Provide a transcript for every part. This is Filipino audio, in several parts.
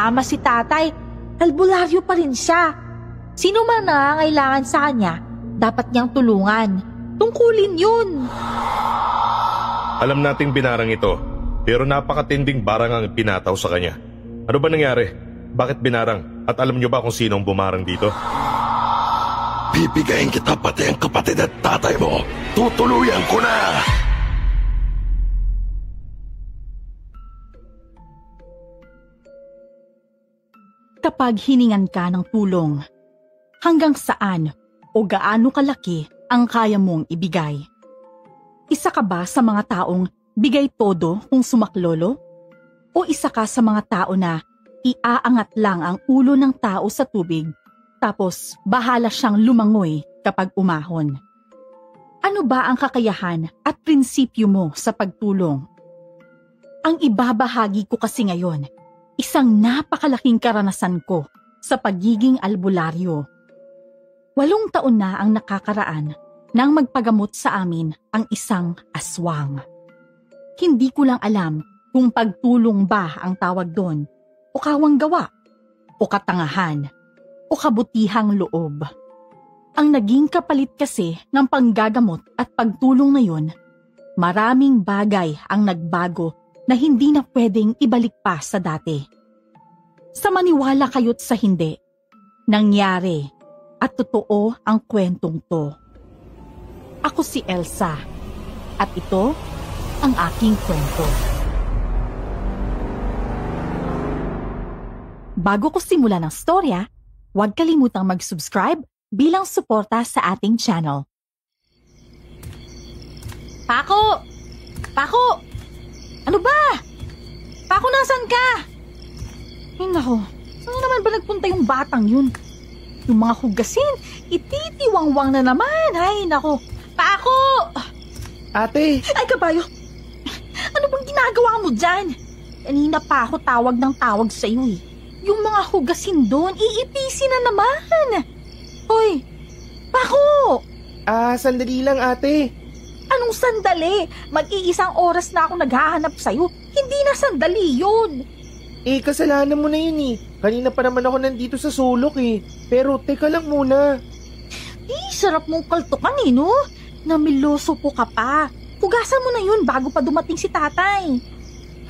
kasama si tatay, albularyo pa rin siya. Sino man nangangailangan sa kanya, dapat niyang tulungan. Tungkulin yun. Alam nating binarang ito, pero napakatinding barang ang pinataw sa kanya. Ano ba nangyari? Bakit binarang? At alam niyo ba kung sino ang bumarang dito? Bibigayin kita pati ang kapatid at tatay mo. Tutuluyan ko na! Kapag hiningan ka ng tulong, hanggang saan o gaano kalaki ang kaya mong ibigay? Isa ka ba sa mga taong bigay todo kung sumaklolo? O isa ka sa mga tao na iaangat lang ang ulo ng tao sa tubig tapos bahala siyang lumangoy kapag umahon? Ano ba ang kakayahan at prinsipyo mo sa pagtulong? Ang ibabahagi ko kasi ngayon, isang napakalaking karanasan ko sa pagiging albularyo. 8 taon na ang nakakaraan nang magpagamot sa amin ang isang aswang. Hindi ko lang alam kung pagtulong ba ang tawag doon, o kawang gawa, o katangahan, o kabutihang loob. Ang naging kapalit kasi ng panggagamot at pagtulong na yun, maraming bagay ang nagbago na hindi na pwedeng ibalik pa sa dati. Sa maniwala kayo't sa hindi, nangyari at totoo ang kwentong to. Ako si Elsa at ito ang aking kwento. Bago ko simulan ang storya, huwag kalimutang mag-subscribe bilang suporta sa ating channel. Pako! Pako! Ano ba? Pako, nasan ka? Ay nako, saan naman ba nagpunta yung batang yun? Yung mga hugasin, ititiwangwang na naman. Ay nako, Pako! Ate! Ay kabayo, ano bang ginagawa mo dyan? Kanina pa ako tawag ng tawag sa iyo eh. Yung mga hugasin doon, iipisin na naman. Hoy, Pako! Sandali lang ate. Anong sandali? Mag-iisang oras na ako naghahanap sa'yo. Hindi na sandali yun. Kasalanan mo na yun eh. Kanina pa naman ako nandito sa sulok eh. Pero teka lang muna. Sarap mong kaltukan eh, no? Namiloso po ka pa. Hugasan mo na yun bago pa dumating si tatay.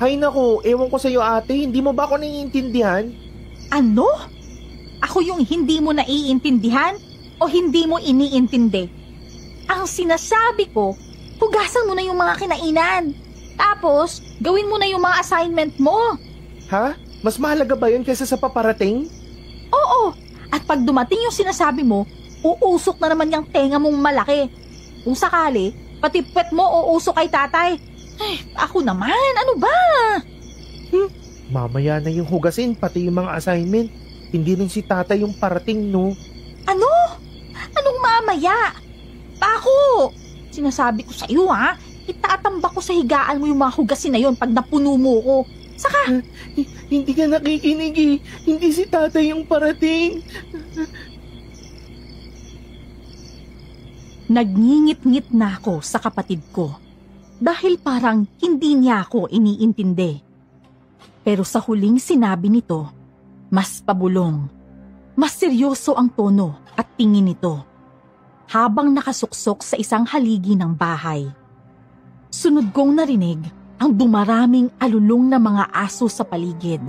Hay nako, ewan ko sa'yo ate. Hindi mo ba ako naiintindihan? Ano? Ako yung hindi mo naiintindihan o hindi mo iniintindi? Ang sinasabi ko, hugasan mo na yung mga kinainan. Tapos, gawin mo na yung mga assignment mo. Ha? Mas mahalaga ba yun kaysa sa paparating? Oo. At pag dumating yung sinasabi mo, uusok na naman yung tenga mong malaki. Kung sakali, pati puwet mo uusok kay tatay. Ay, ako naman, ano ba? Mamaya na yung hugasin, pati yung mga assignment. Hindi rin si tatay yung parating, no? Ano? Anong mamaya? Pako! Sinasabi ko sa iyo ha, itatambak ko sa higaan mo yung mga hugasin na yon pag napuno mo ko. Saka... Hindi ka nakikinig eh. Hindi si tatay yung parating. Nagngingit-ngit na ako sa kapatid ko dahil parang hindi niya ako iniintindi. Pero sa huling sinabi nito, mas pabulong, mas seryoso ang tono at tingin nito habang nakasuksok sa isang haligi ng bahay. Sunod kong narinig ang dumaraming alulong na mga aso sa paligid.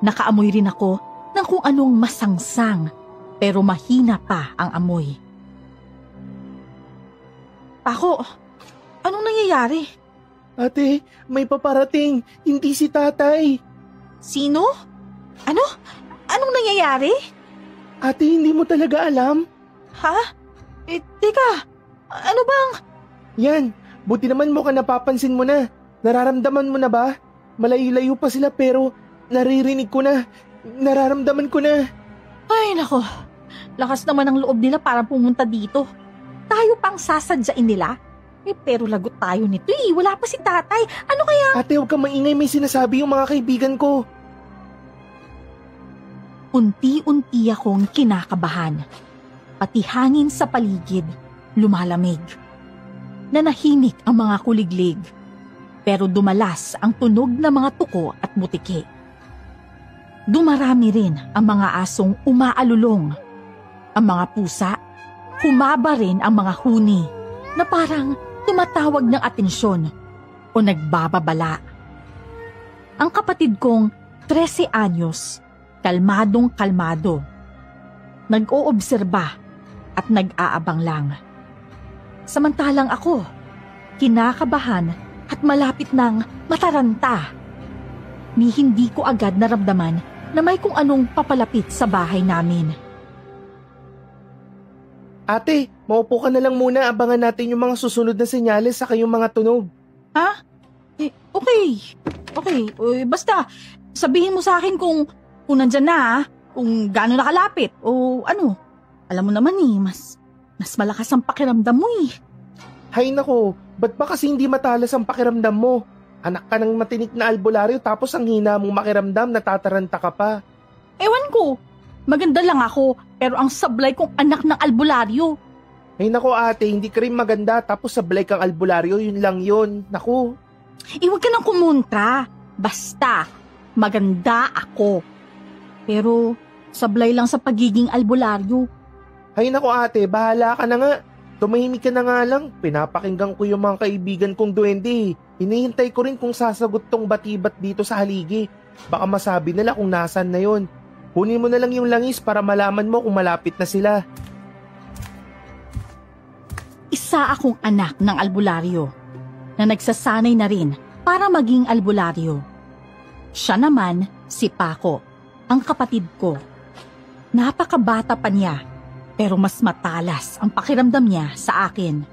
Nakaamoy rin ako ng kung anong masangsang pero mahina pa ang amoy. Pako, anong nangyayari? Ate, may paparating. Hindi si tatay. Sino? Ano? Anong nangyayari? Ate, hindi mo talaga alam? Ha? Teka, ano bang... Yan, buti naman mukhang napapansin mo na. Nararamdaman mo na ba? Malayo-layo pa sila pero naririnig ko na. Nararamdaman ko na. Ay nako, lakas naman ang loob nila para pumunta dito. Tayo pang sasadyain nila. Pero lagot tayo nito eh. Wala pa si tatay. Ano kaya? Ate, huwag kang maingay. May sinasabi yung mga kaibigan ko. Unti-unti akong kinakabahan. Pati hangin sa paligid, lumalamig. Nanahimik ang mga kuliglig. Pero dumalas ang tunog ng mga tuko at butiki. dumarami rin ang mga asong umaalulong. Ang mga pusa, humaba rin ang mga huni na parang tumatawag ng atensyon o nagbababala. Ang kapatid kong 13 anyos, kalmadong kalmado. Nag-oobserba at nag-aabang lang. Samantalang ako, kinakabahan at malapit ng mataranta. Ni hindi ko agad naramdaman na may kung anong papalapit sa bahay namin. Ate, maupo ka na lang muna, abangan natin yung mga susunod na senyales sa kayong mga tunog. Ha? Okay. Basta, sabihin mo sa akin kung nandyan na, kung gaano nakalapit, o ano. Alam mo naman mas malakas ang pakiramdam mo eh. Hay nako, ba't ba kasi hindi matalas ang pakiramdam mo? Anak ka ng matinik na albularyo tapos ang hina mong makiramdam, natataranta ka pa. Ewan ko, maganda lang ako, pero ang sablay kong anak ng albularyo. Hay nako ate, hindi ka rin maganda tapos sablay kang albularyo, yun lang yun. Naku. Huwag ka nang kumontra. Basta, maganda ako. Pero, sablay lang sa pagiging albularyo. Hay nako ate, bahala ka na nga. Tumahimik ka na nga lang. Pinapakinggan ko yung mga kaibigan kong duwende. Hinihintay ko rin kung sasagot tong batibat dito sa haligi. Baka masabi nila kung nasan na yon. Kunin mo na lang yung langis para malaman mo kung malapit na sila. Isa akong anak ng albularyo na nagsasanay na rin para maging albularyo. Siya naman si Paco, ang kapatid ko. Napakabata pa niya, pero mas matalas ang pakiramdam niya sa akin.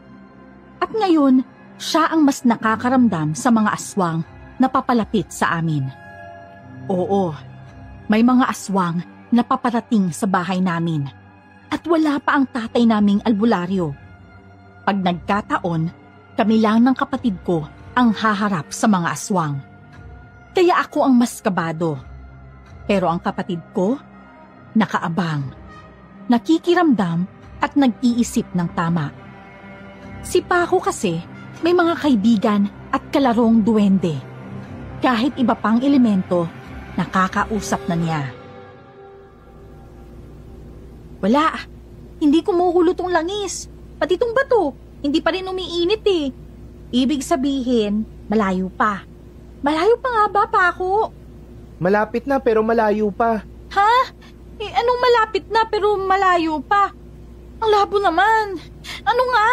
At ngayon, siya ang mas nakakaramdam sa mga aswang na papalapit sa amin. Oo, may mga aswang na paparating sa bahay namin. At wala pa ang tatay naming albularyo. Pag nagkataon, kami lang ng kapatid ko ang haharap sa mga aswang. Kaya ako ang mas kabado. Pero ang kapatid ko, nakaabang, nakikiramdam at nag-iisip ng tama. Si Paco kasi may mga kaibigan at kalarong duwende. Kahit iba pang elemento, nakakausap na niya. Wala, hindi kumukulo tong langis. Pati tong bato, hindi pa rin umiinit eh. Ibig sabihin, malayo pa. Malayo pa nga ba, Paco? Malapit na pero malayo pa. Ha? Anong malapit na pero malayo pa? Ang labo naman. Ano nga?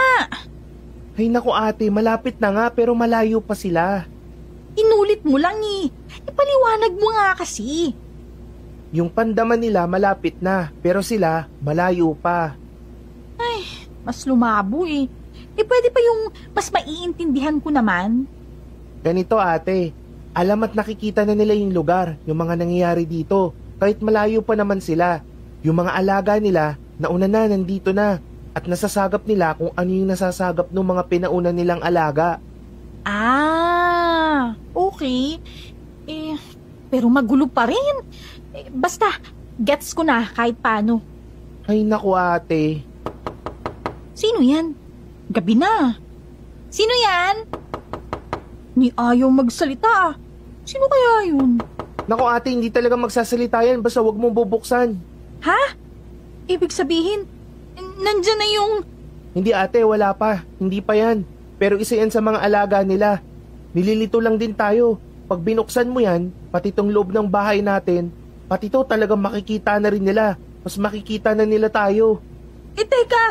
Ay naku ate, malapit na nga pero malayo pa sila. Inulit mo lang eh. Ipaliwanag mo nga kasi. Yung pandaman nila malapit na pero sila malayo pa. Mas lumabo eh. Pwede pa yung mas maiintindihan ko naman. Ganito ate, alam at nakikita na nila yung lugar, yung mga nangyayari dito. Kahit malayo pa naman sila, yung mga alaga nila, nauna na, nandito na. At nasasagap nila kung ano yung nasasagap ng mga pinauna nilang alaga. Ah, okay. Pero magulo pa rin. Basta, gets ko na kahit paano. Ay naku ate. Sino yan? Gabi na. Sino yan? Ni ayaw magsalita. Sino kaya yun? Naku ate, hindi talaga magsasalita yan basta wag mong bubuksan. Ha? Ibig sabihin, nandyan na yung... Hindi ate, wala pa. Hindi pa yan. Pero isa yan sa mga alaga nila. Nililito lang din tayo. Pag binuksan mo yan, pati tong loob ng bahay natin, pati to talagang makikita na rin nila. Mas makikita na nila tayo. Teka,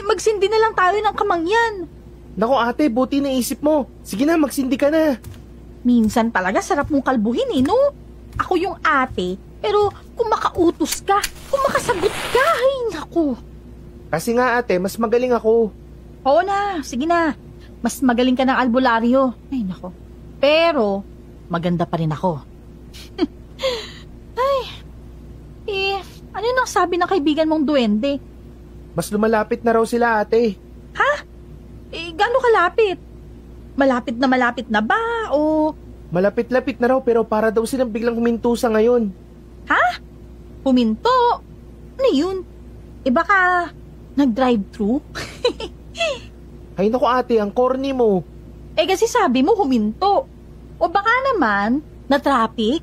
magsindi na lang tayo ng kamangyan. Naku ate, buti naisip mo. Sige na, magsindi ka na. Minsan talaga sarap mong kalbuhin eh, no? Ako yung ate, pero kung makautos ka, kung makasagot ka, ay naku. Kasi nga ate, mas magaling ako. Oo na, sige na. Mas magaling ka ng albularyo. Ay naku. Pero, maganda pa rin ako. Ano nang sabi ng kaibigan mong duwende? Mas lumalapit na raw sila ate. Ha? Gaano kalapit? Malapit na ba? O... Malapit-lapit na raw pero para daw silang biglang huminto sa ngayon. Ha? Huminto? Ano yun? Baka nag-drive-thru? Ay naku ate, ang corny mo. Kasi sabi mo huminto. O baka naman, na-traffic?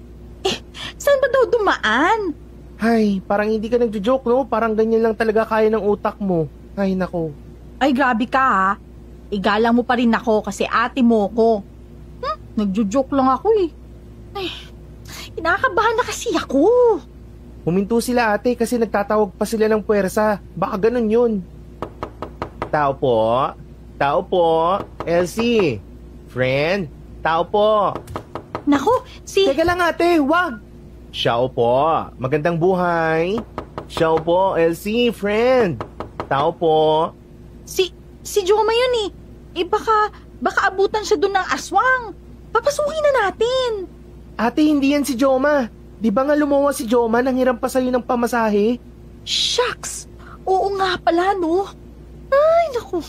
Saan ba daw dumaan. Ay, parang hindi ka nagjo-joke, no? Parang ganyan lang talaga kaya ng utak mo. Ay, nako. Ay, grabe ka ha. Igalang mo pa rin ako kasi ate mo ko. Nagjo-joke lang ako eh. Ay, kinakabahan na kasi ako. Huminto sila ate kasi nagtatawag pa sila ng puwersa. Baka ganun yun. Tao po. Tao po. Elsie. Friend. Tao po. Naku, Teka lang ate, wag. Siya po. Magandang buhay. Siya po. Elsie, friend. Tao po. Si Joma yun eh. Eh baka abutan siya dun ng aswang. Papasukin na natin. Ate, hindi yan si Joma. Di ba nga lumawa si Joma nang hiram pa sa'yo ng pamasahe? Shucks! Oo nga pala, no? Ay, naku.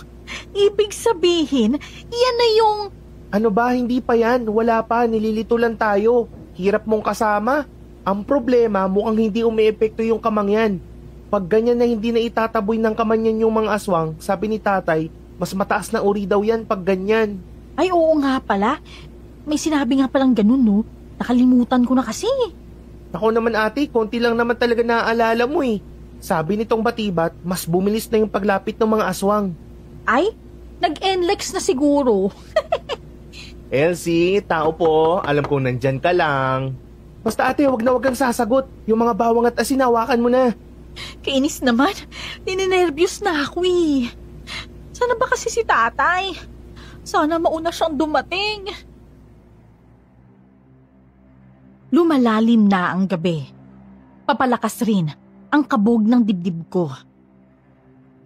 Ibig sabihin, yan na yung... Ano ba, hindi pa yan. Wala pa, nililito lang tayo. Hirap mong kasama. Ang problema, mukhang hindi umiepekto yung kamangyan. Pag ganyan na hindi na itataboy ng kamanyan yung mga aswang, sabi ni tatay, mas mataas na uri daw yan pag ganyan. Ay, oo nga pala. May sinabi nga palang ganun, no? Nakalimutan ko na kasi. Ako naman ate, konti lang naman talaga naaalala mo eh. Sabi nitong batibat, mas bumilis na yung paglapit ng mga aswang. Ay, nag-NLEX na siguro. Elsie, tao po, alam kong nandyan ka lang. Basta ate, wag kang sasagot. Yung mga bawang at asin, hawakan mo na. Kainis naman. Ninenervyos na ako eh. Sana ba kasi si tatay? Sana mauna siyang dumating. Lumalalim na ang gabi. Papalakas rin ang kabog ng dibdib ko.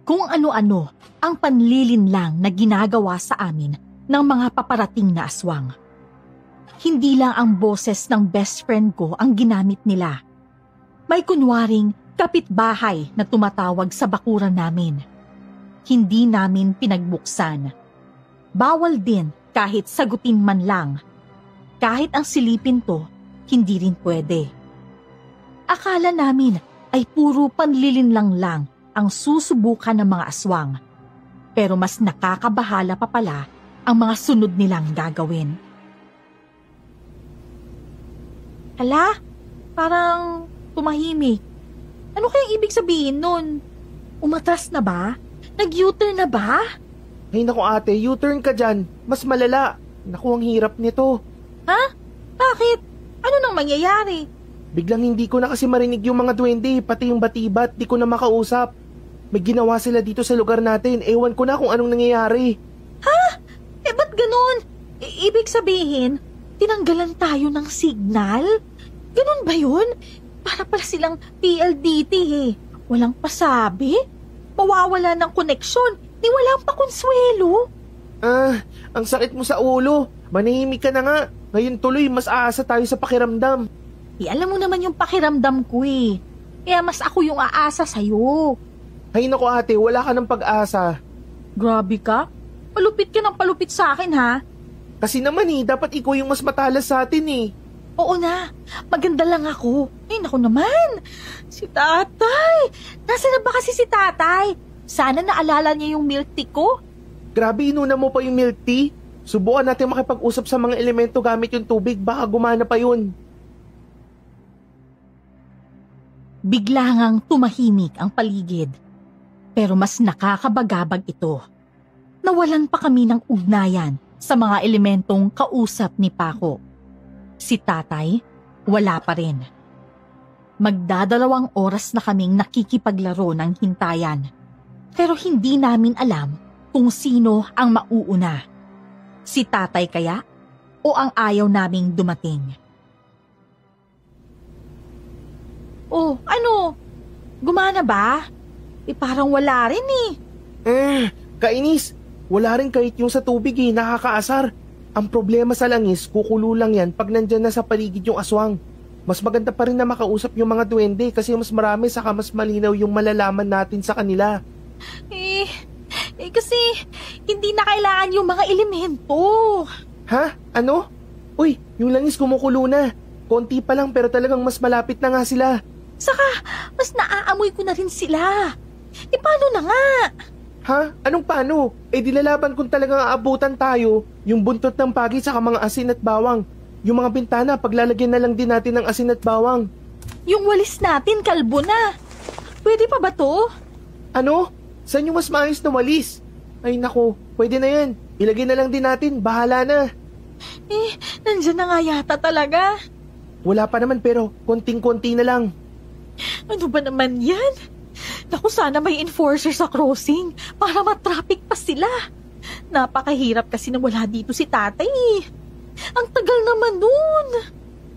Kung ano-ano ang panlilinlang na ginagawa sa amin ng mga paparating na aswang. Hindi lang ang boses ng best friend ko ang ginamit nila. May kunwaring kapitbahay na tumatawag sa bakuran namin. Hindi namin pinagbuksan. Bawal din kahit sagutin man lang. Kahit ang silipin to, hindi rin pwede. Akala namin ay puro panlilinlang lang ang susubukan ng mga aswang. Pero mas nakakabahala pa pala ang mga sunod nilang gagawin. Hala, parang tumahimik. Ano kayang ibig sabihin nun? Umatras na ba? Nag-U-turn na ba? Ay naku ate, U-turn ka dyan. Mas malala. Naku, ang hirap nito. Ha? Bakit? Ano nang mangyayari? Biglang hindi ko na kasi marinig yung mga duwende, pati yung batibat, di ko na makausap. May ginawa sila dito sa lugar natin, ewan ko na kung anong nangyayari. Ha? Eh ba't ganun? Ibig sabihin, tinanggalan tayo ng signal? Ganun ba yun? Para pala silang PLDT eh. Walang pasabi? Mawawala ng koneksyon, di walang pakonsuelo. Ang sakit mo sa ulo. Manahimik ka na nga. Ngayon tuloy, mas aasa tayo sa pakiramdam. Alam mo naman yung pakiramdam ko eh. Kaya mas ako yung aasa sa'yo. Ay naku ate, wala ka ng pag-asa. Grabe ka. Palupit ka ng palupit sa akin ha. Kasi naman dapat ikaw yung mas matalas sa atin eh. Oo na, maganda lang ako. Ay naku naman, si tatay. Nasaan na ba kasi si tatay? Sana naalala niya yung milk tea ko. Grabe, inuna mo pa yung milk tea. Subukan natin makipag-usap sa mga elemento gamit yung tubig, baka gumana pa yun. Bigla ngang tumahimik ang paligid. Pero mas nakakabagabag ito. Nawalan pa kami ng ugnayan sa mga elementong kausap ni Paco. Si tatay, wala pa rin. Magdadalawang oras na kaming nakikipaglaro ng hintayan. Pero hindi namin alam kung sino ang mauuna. Si tatay kaya o ang ayaw naming dumating? Oh, ano? Gumana ba? Parang wala rin eh. Kainis. Wala rin kahit yung sa tubig nakakaasar. Ang problema sa langis, kukulo lang yan pag nandyan na sa paligid yung aswang. Mas maganda pa rin na makausap yung mga duwende kasi mas marami saka mas malinaw yung malalaman natin sa kanila. Kasi hindi na kailangan yung mga elemento. Ha? Ano? Uy, yung langis kumukulo na. Konti pa lang pero talagang mas malapit na nga sila. Saka, mas naaamoy ko na rin sila. Paano na nga? Ha? Anong paano? Di lalaban kung talagang aabutan tayo, yung buntot ng pagi saka mga asin at bawang. Yung mga bintana, paglalagyan na lang din natin ng asin at bawang. Yung walis natin, kalbo na. Pwede pa ba to? Ano? Saan yung mas maayos na walis? Ay nako, pwede na yan. Ilagay na lang din natin, bahala na. Nandyan na nga yata talaga. Wala pa naman pero konting-konti na lang. Ano ba naman yan? Naku, sana may enforcer sa crossing para matraffic pa sila. Napakahirap kasi na wala dito si tatay. Ang tagal naman nun.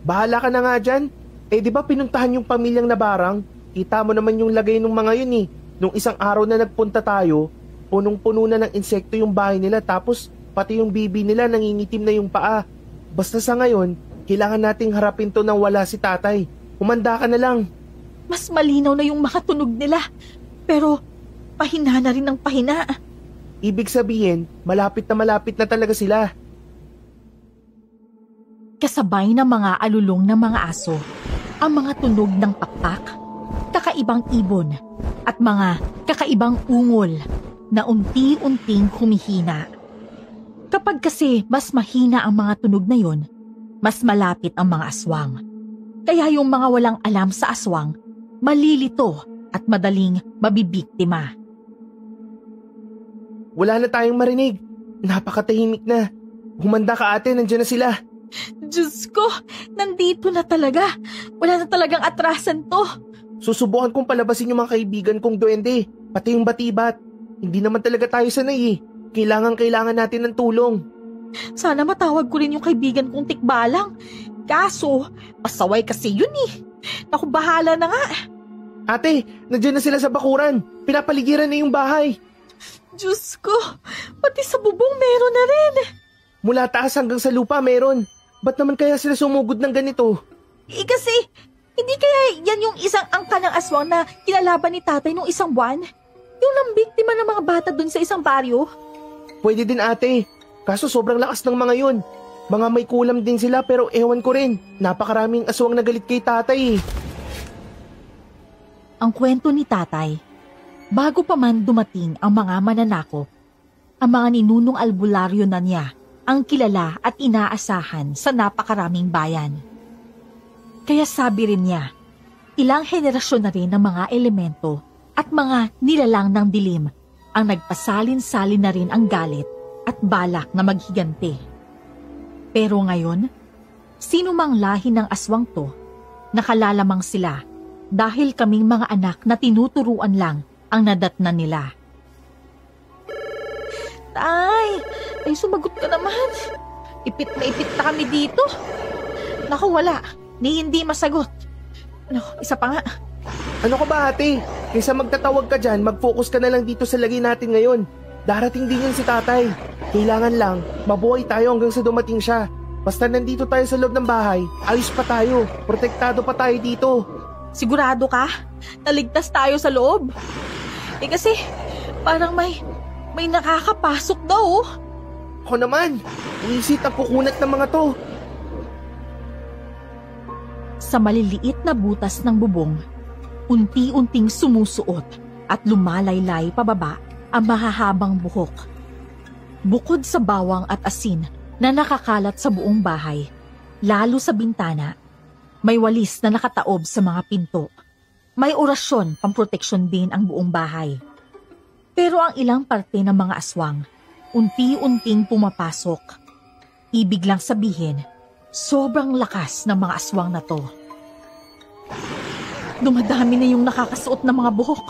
Bahala ka na nga dyan. Di ba pinuntahan yung pamilyang Nabarang? Kita mo naman yung lagay ng mga yun eh. Nung isang araw na nagpunta tayo, punong-puno na ng insekto yung bahay nila tapos pati yung bibi nila nangingitim na yung paa. Basta sa ngayon, kailangan nating harapin to nang wala si tatay. Humanda ka na lang. Mas malinaw na yung mga tunog nila. Pero pahina na rin ng pahina. Ibig sabihin, malapit na talaga sila. Kasabay ng mga alulong ng mga aso, ang mga tunog ng pakpak, kakaibang ibon, at mga kakaibang ungol na unti-unting humihina. Kapag kasi mas mahina ang mga tunog na yon, mas malapit ang mga aswang. Kaya yung mga walang alam sa aswang, malilito at madaling mabibiktima. Wala na tayong marinig. Napakatahimik na. Humanda ka ate, nandiyan na sila. Diyos ko, nandito na talaga. Wala na talagang atrasan to. Susubukan kong palabasin yung mga kaibigan kong duwende, pati yung batibat. Hindi naman talaga tayo sanay eh. Kailangan natin ng tulong. Sana matawag ko rin yung kaibigan kong tikbalang. Kaso, pasaway kasi yun eh. Naku, bahala na nga. Ate, nandiyan na sila sa bakuran. Pinapaligiran na yung bahay. Diyos ko, pati sa bubong meron na rin. Mula taas hanggang sa lupa meron. Ba't naman kaya sila sumugod ng ganito? Kasi, hindi kaya yan yung isang angka ng aswang na kinalaban ni tatay nung isang buwan? Yung nambiktima ng mga bata dun sa isang baryo? Pwede din ate. Kaso sobrang lakas ng mga yun. Mga may kulam din sila pero ewan ko rin. Napakaraming aswang na galit kay tatay eh. Ang kwento ni tatay, bago pa man dumating ang mga mananakop, ang mga ninunong albularyo na niya ang kilala at inaasahan sa napakaraming bayan. Kaya sabi rin niya, ilang henerasyon na rin ng mga elemento at mga nilalang ng dilim ang nagpasalin-salin na rin ang galit at balak na maghiganti. Pero ngayon, sino mang lahi ng aswang to, nakalalamang sila dahil kaming mga anak na tinuturuan lang ang nadatnan nila. Tay, sumagot ka naman. Ipit na ipit na kami dito. Naku, wala. Hindi masagot. Isa pa nga. Ano ka ba ate? Kaysa magtatawag ka dyan, mag-focus ka na lang dito sa lagay natin ngayon. Darating din yun si tatay. Kailangan lang, mabuhay tayo hanggang sa dumating siya. Basta nandito tayo sa loob ng bahay, ayos pa tayo. Protektado pa tayo dito. Sigurado ka? Naligtas tayo sa loob? Kasi parang may nakakapasok daw. Ako naman, wisit ang kukunat ng mga to. Sa maliliit na butas ng bubong, unti-unting sumusuot at lumalaylay pababa ang mahahabang buhok. Bukod sa bawang at asin na nakakalat sa buong bahay, lalo sa bintana, may walis na nakataob sa mga pinto. May orasyon pamproteksyon din ang buong bahay. Pero ang ilang parte ng mga aswang, unti-unting pumapasok. Ibig lang sabihin, sobrang lakas ng mga aswang na to. Dumadami na yung nakakasuot ng mga buhok.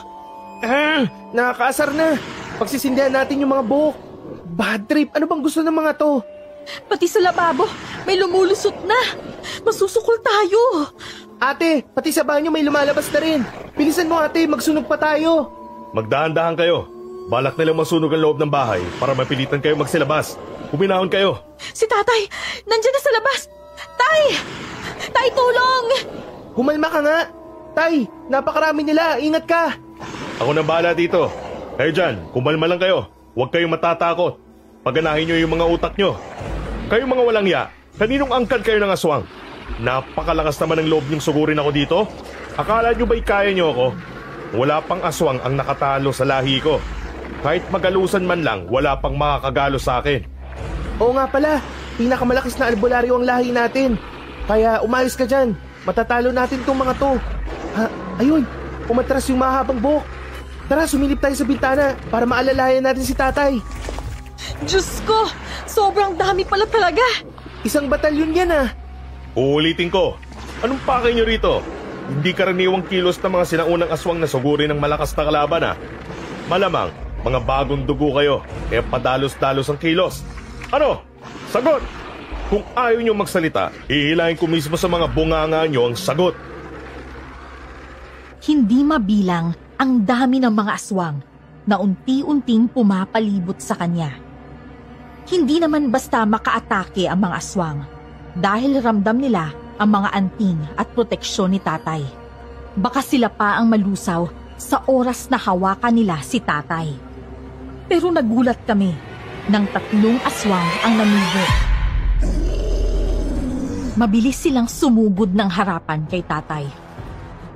Nakakaasar na. Pagsisindihan natin yung mga buhok. Bad trip, ano bang gusto ng mga to? Pati sa lababo, may lumulusot na. Masusukol tayo. Ate, pati sa banyo may lumalabas na rin. Bilisan mo ate, magsunog pa tayo. Magdahan-dahan kayo. Balak nilang masunog ang loob ng bahay para mapilitan kayo magsilabas. Huminahon kayo. Si tatay, nandiyan na sa labas. Tay! Tay, tulong! Humalma ka nga. Tay, napakarami nila. Ingat ka. Ako nang bahala dito. Kayo dyan, kumalma lang kayo. Huwag kayong matatakot. Paganahin nyo yung mga utak nyo. Kayong mga walang ya, kaninong angkan kayo ng aswang? Napakalakas naman ang loob nyong sugurin ako dito. Akala nyo ba'y kaya nyo ako? Wala pang aswang ang nakatalo sa lahi ko. Kahit magalusan man lang, wala pang makakagalo sa akin. Oo nga pala, pinakamalakas na albularyo ang lahi natin. Kaya umayos ka dyan. Matatalo natin tong mga to. Ayun, umatras yung mahabang buhok. Tara, sumilip tayo sa bintana para maalalayan natin si tatay. Diyos ko, sobrang dami pala talaga. Isang batalyon yan ah. Uulitin ko, anong pakay nyo rito? Hindi karaniwang kilos ng mga sinaunang aswang na suguri ng malakas na kalaban ah. Malamang, mga bagong dugo kayo, kaya padalos-dalos ang kilos. Ano? Sagot! Kung ayaw nyo magsalita, ihilahin ko mismo sa mga bunganga nyo ang sagot. Hindi mabilang ang dami ng mga aswang na unti-unting pumapalibot sa kanya. Hindi naman basta makaatake ang mga aswang dahil ramdam nila ang mga anting at proteksyon ni tatay. Baka sila pa ang malusaw sa oras na hawakan nila si tatay. Pero nagulat kami nang 3 aswang ang namigit. Mabilis silang sumugod ng harapan kay tatay.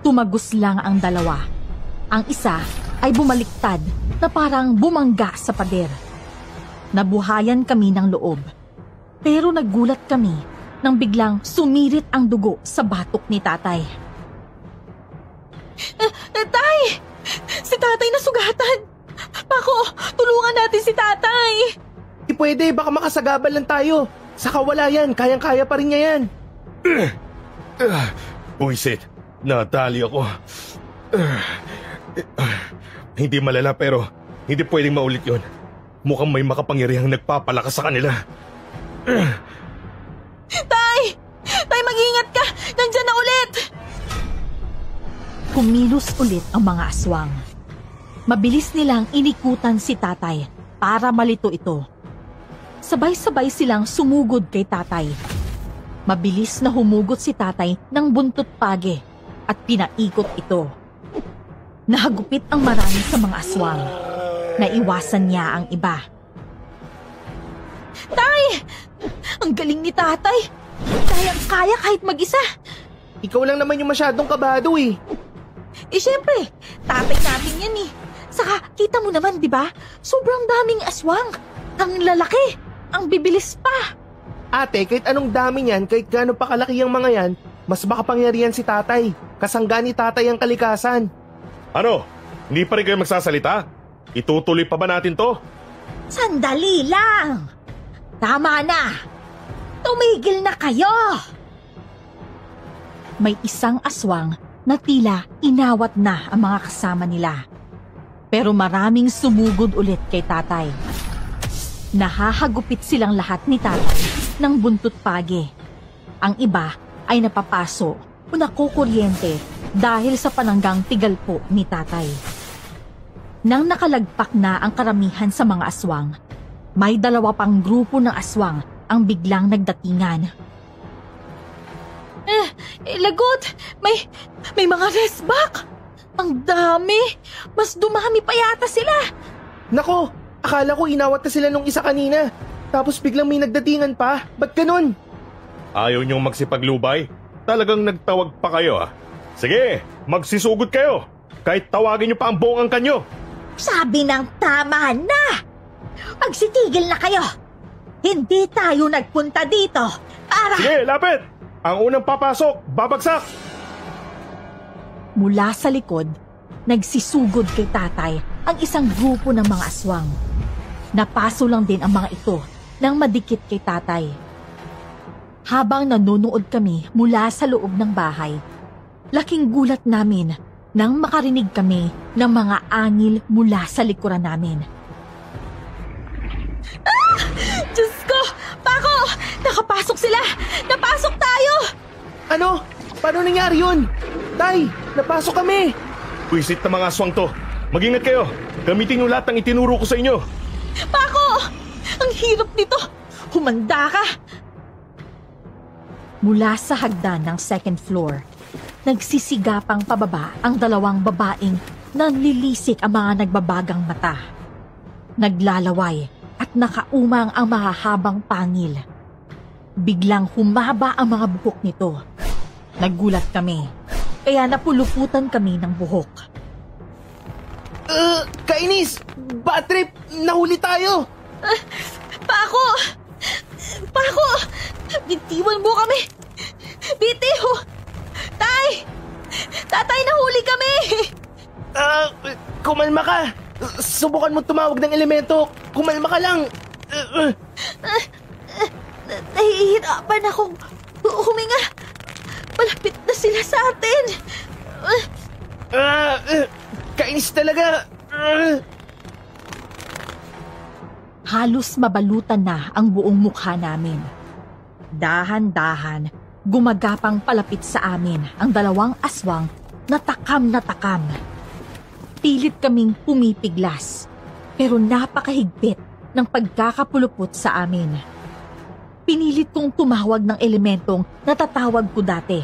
Tumagos lang ang 2. Ang isa ay bumaliktad na parang bumangga sa pader. Nabuhayan kami ng loob. Pero nagulat kami nang biglang sumirit ang dugo sa batok ni tatay. Tay! Si tatay nasugatan! Pako, tulungan natin si tatay! Di pwede, baka makasagabal lang tayo. Saka wala yan, kayang-kaya pa rin niya yan. Buisit, natali ako. Hindi malala pero hindi pwedeng maulit yun. Mukhang may makapangyarihang nagpapalakas sa kanila. Tay! Tay, mag-ingat ka! Nandyan na ulit! Kumilos ulit ang mga aswang. Mabilis nilang inikutan si tatay para malito ito. Sabay-sabay silang sumugod kay tatay. Mabilis na humugot si tatay ng buntot page at pinaikot ito. Nahagupit ang marami sa mga aswang. Naiwasan niya ang iba. Tay! Ang galing ni tatay! Kayang-kaya kahit mag-isa! Ikaw lang naman yung masyadong kabado eh. Siyempre, tatay natin yan eh. Saka, kita mo naman, di ba? Sobrang daming aswang. Ang lalaki, ang bibilis pa. Ate, kahit anong dami niyan, kahit gaano pa kalaki ang mga yan, mas makapangyarihan si tatay. Kasangga ni tatay ang kalikasan. Ano? Hindi pa rin kayo magsasalita? Itutuloy pa ba natin to? Sandali lang! Tama na! Tumigil na kayo! May isang aswang na tila inawat na ang mga kasama nila. Pero maraming sumugod ulit kay tatay. Nahahagupit silang lahat ni tatay ng buntot page. Ang iba ay napapaso o nakukuryente dahil sa pananggang tigal po ni tatay. Nang nakalagpak na ang karamihan sa mga aswang, may 2 pang grupo ng aswang ang biglang nagdatingan. Lagot! May mga resback! Ang dami! Mas dumami pa yata sila! Nako, akala ko inawat na sila nung isa kanina. Tapos biglang may nagdatingan pa. Ba't ganun? Ayaw niyong magsipaglubay? Talagang nagtawag pa kayo ah. Sige, magsisugod kayo. Kahit tawagin niyo pa ang buong angkan niyo. Sabi ng tama na! Magsitigil na kayo! Hindi tayo nagpunta dito para... Sige, lapit! Ang unang papasok, babagsak! Mula sa likod, nagsisugod kay tatay ang isang grupo ng mga aswang. Napaso lang din ang mga ito nang madikit kay tatay. Habang nanonood kami mula sa loob ng bahay, laking gulat namin nang makarinig kami ng mga angil mula sa likuran namin. Diyos ko! Pako! Nakapasok sila! Napasok tayo! Ano? Paano nangyari yun? Tay, napasok kami! Buisit na mga aswang to. Mag-ingat kayo. Gamitin yung lahat ng itinuro ko sa inyo. Pako! Ang hirap nito! Humanda ka! Mula sa hagdan ng 2nd floor, nagsisigapang pababa ang 2 babaeng nanlilisik ang mga nagbabagang mata. Naglalaway at nakaumang ang mahahabang pangil. Biglang humaba ang mga buhok nito. Nagulat kami, kaya napuluputan kami ng buhok. Kainis! Bad trip! Nahuli tayo! Pako! Pako! Bitiwan mo kami! Bitiw! Kumalma ka. Subukan mo tumawag ng elemento. Kumalma ka lang. Nahihirapan akong huminga. Malapit na sila sa atin. Kainis talaga. Halos mabalutan na ang buong mukha namin. Dahan-dahan, gumagapang palapit sa amin ang dalawang aswang na takam na takam. Pilit kaming pumipiglas, pero napakahigpit ng pagkakapulupot sa amin. Pinilit kong tumawag ng elementong natatawag ko dati.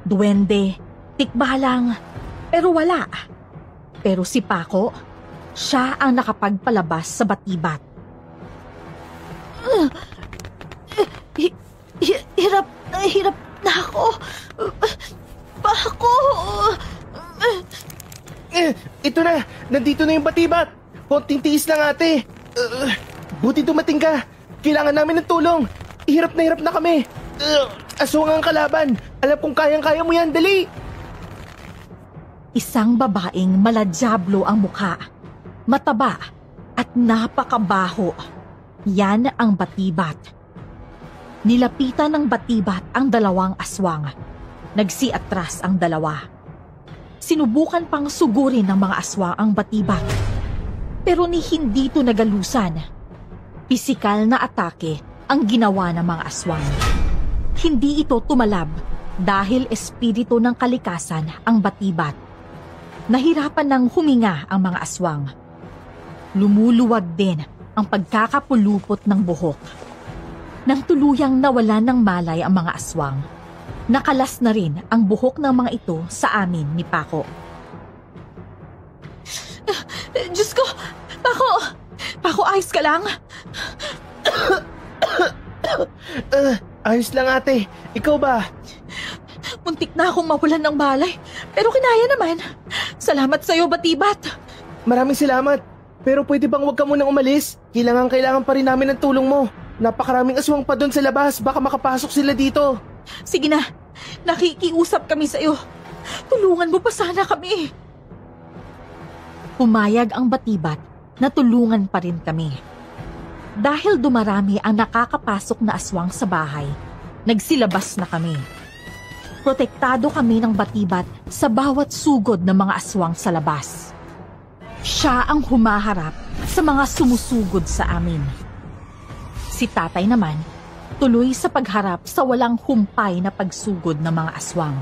Duwende, tikbalang, pero wala. Pero si Paco, siya ang nakapagpalabas sa batibat. Hirap na ako. Paco! Ito na, nandito na yung batibat. Konting tiis lang ate. Buti dumating ka. Kailangan namin ng tulong. Hirap na kami. Aswang ang kalaban. Alam kong kayang-kaya mo yan, dali. Isang babaeng maladyablo ang mukha, mataba at napakabaho. Yan ang batibat. Nilapitan ng batibat ang dalawang aswang. Nagsiatras ang dalawa. Sinubukan pang sugurin ng mga aswang ang batibat. Pero ni hindi ito nagalusan. Pisikal na atake ang ginawa ng mga aswang. Hindi ito tumalab dahil espiritu ng kalikasan ang batibat. Nahirapan ng huminga ang mga aswang. Lumuluwag din ang pagkakapulupot ng buhok. Nang tuluyang nawalan ng malay ang mga aswang, nakalas na rin ang buhok ng mga ito sa amin ni Paco. Diyos ko! Paco, ayos ka lang? Ayos lang ate. Ikaw ba? Muntik na akong mawalan ng malay, pero kinaya naman. Salamat sa'yo, batibat. Maraming salamat. Pero pwede bang huwag ka munang umalis? Kailangan pa rin namin ng tulong mo. Napakaraming aswang pa doon sa labas. Baka makapasok sila dito. Sige na, nakikiusap kami sa'yo. Tulungan mo pa sana kami. Pumayag ang batibat na tulungan pa rin kami. Dahil dumarami ang nakakapasok na aswang sa bahay, nagsilabas na kami. Protektado kami ng batibat sa bawat sugod ng mga aswang sa labas. Siya ang humaharap sa mga sumusugod sa amin. Si tatay naman, tuloy sa pagharap sa walang humpay na pagsugod ng mga aswang.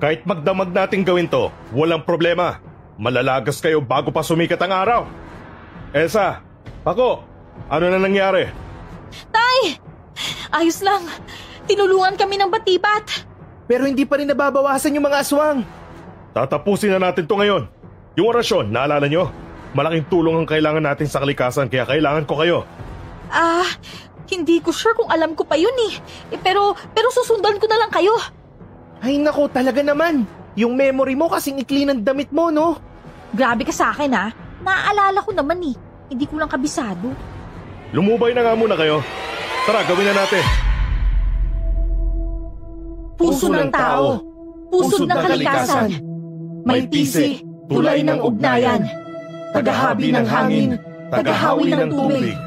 Kahit magdamag natin gawin to, walang problema. Malalagas kayo bago pa sumikat ang araw. Elsa, Paco, ano na nangyari? Tay! Ayos lang. Tinulungan kami ng batibat. Pero hindi pa rin nababawasan yung mga aswang. Tatapusin na natin to ngayon. Yung orasyon, naalala nyo? Malaking tulong ang kailangan natin sa kalikasan kaya kailangan ko kayo. Hindi ko sure kung alam ko pa yun eh. Pero susundan ko na lang kayo. Ay nako, talaga naman. Yung memory mo kasing ikli ng damit mo, no? Grabe ka sa akin ha. Naaalala ko naman eh. Hindi ko lang kabisado. Lumubay na nga muna kayo. Tara, gawin na natin. Puso ng tao. Puso ng kalikasan. May pisi, tulay ng ugnayan. Tagahabi ng hangin. Tagahawi ng tubig.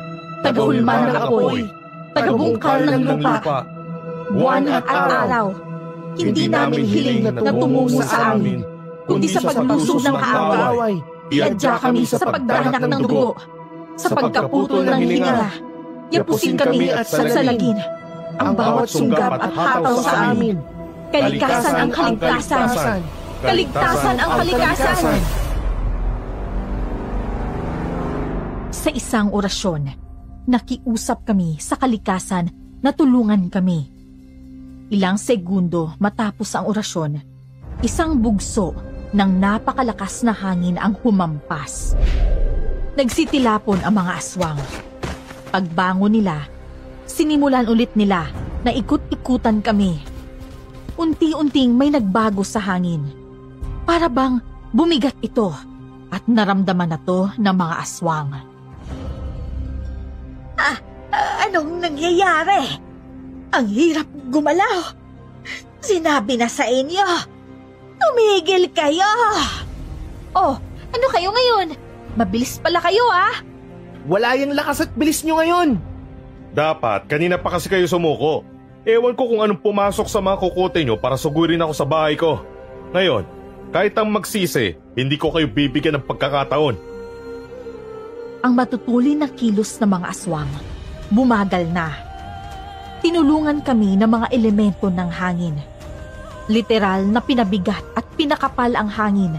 Tagahulma ng apoy. Tagabungkal ng lupa. Buwan at araw. Hindi namin hiling na tumungo sa amin, kundi sa paglusog ng kaaway. Iadya kami sa pagdanak ng dugo, sa pagkaputol ng hininga. Yapusin kami at salagin ang bawat sunggab at hataw sa amin. Kalikasan ang kaligtasan. Kaligtasan ang kalikasan. Sa isang orasyon, nakiusap kami sa kalikasan na tulungan kami. Ilang segundo matapos ang orasyon, isang bugso ng napakalakas na hangin ang humampas. Nagsitilapon ang mga aswang. Pagbangon nila, sinimulan ulit nila na ikut-ikutan kami. Unti-unting may nagbago sa hangin. Para bang bumigat ito at naramdaman na to ng mga aswang. Anong nangyayari? Ang hirap gumalaw. Sinabi na sa inyo. Tumigil kayo! Oh, ano kayo ngayon? Mabilis pala kayo Wala yung lakas at bilis nyo ngayon. Dapat, kanina pa kasi kayo sumuko. Ewan ko kung anong pumasok sa mga kukote nyo para sugurin ako sa bahay ko. Ngayon, kahit ang magsisi, hindi ko kayo bibigyan ng pagkakataon. Ang matutulin na kilos ng mga aswang, bumagal na. Tinulungan kami ng mga elemento ng hangin. Literal na pinabigat at pinakapal ang hangin,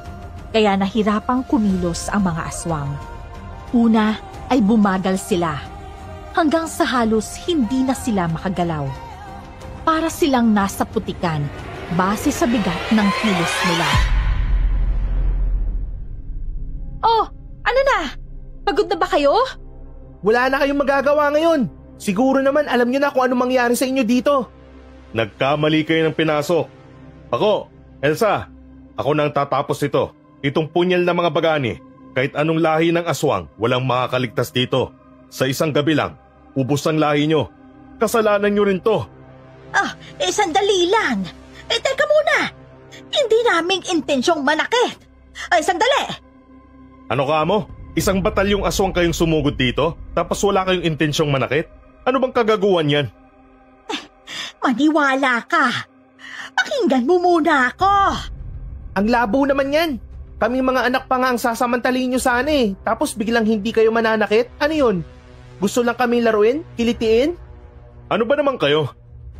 kaya nahirapang kumilos ang mga aswang. Una ay bumagal sila, hanggang sa halos hindi na sila makagalaw. Para silang nasa putikan, base sa bigat ng kilos nila. Oh, ano na? Pagod na ba kayo? Wala na kayong magagawa ngayon. Siguro naman alam nyo na kung ano mangyari sa inyo dito. Nagkamali kayo ng pinasok. Ako, Elsa, ako nang tatapos ito. Itong punyal na mga bagani, kahit anong lahi ng aswang, walang makakaligtas dito. Sa isang gabi lang, ubos ang lahi nyo. Kasalanan nyo rin to. Sandali lang. Teka muna. Hindi naming intensyong manakit. Sandali. Ano ka mo? Isang batalyong aswang kayong sumugod dito, tapos wala kayong intensyong manakit? Ano bang kagaguhan yan? Maniwala ka. Pakinggan mo muna ako. Ang labo naman yan. Kami mga anak pa nga ang sasamantalihin nyo sana Tapos biglang hindi kayo mananakit? Ano yun? Gusto lang kami laruin? Kilitiin? Ano ba naman kayo?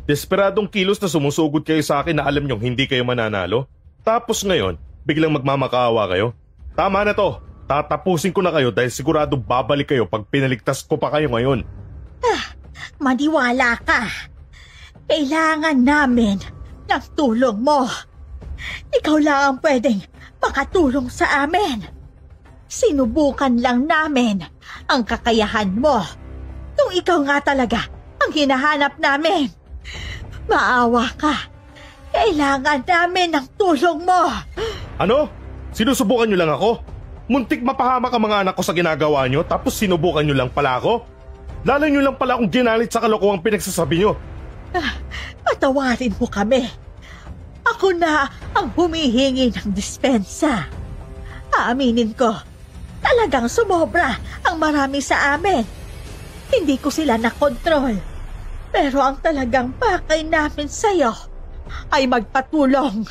Desperadong kilos na sumusugod kayo sa akin na alam nyong hindi kayo mananalo? Tapos ngayon, biglang magmamakaawa kayo? Tama na to. Tatapusin ko na kayo dahil sigurado babalik kayo pag pinaligtas ko pa kayo ngayon. Maniwala ka. Kailangan namin ng tulong mo. Ikaw lang ang pwedeng makatulong sa amin. Sinubukan lang namin ang kakayahan mo. Kung ikaw nga talaga ang hinahanap namin. Maawa ka. Kailangan namin ng tulong mo. Ano? Sinusubukan nyo lang ako? Muntik mapahamak ang mga anak ko sa ginagawa nyo tapos sinubukan nyo lang pala ako? Lalo nyo lang pala akong ginalit sa kalokohang pinagsasabi nyo. Patawarin mo kami. Ako na ang humihingi ng dispensa. Aaminin ko, talagang sumobra ang marami sa amin. Hindi ko sila nakontrol. Pero ang talagang pakay namin sa'yo ay magpatulong.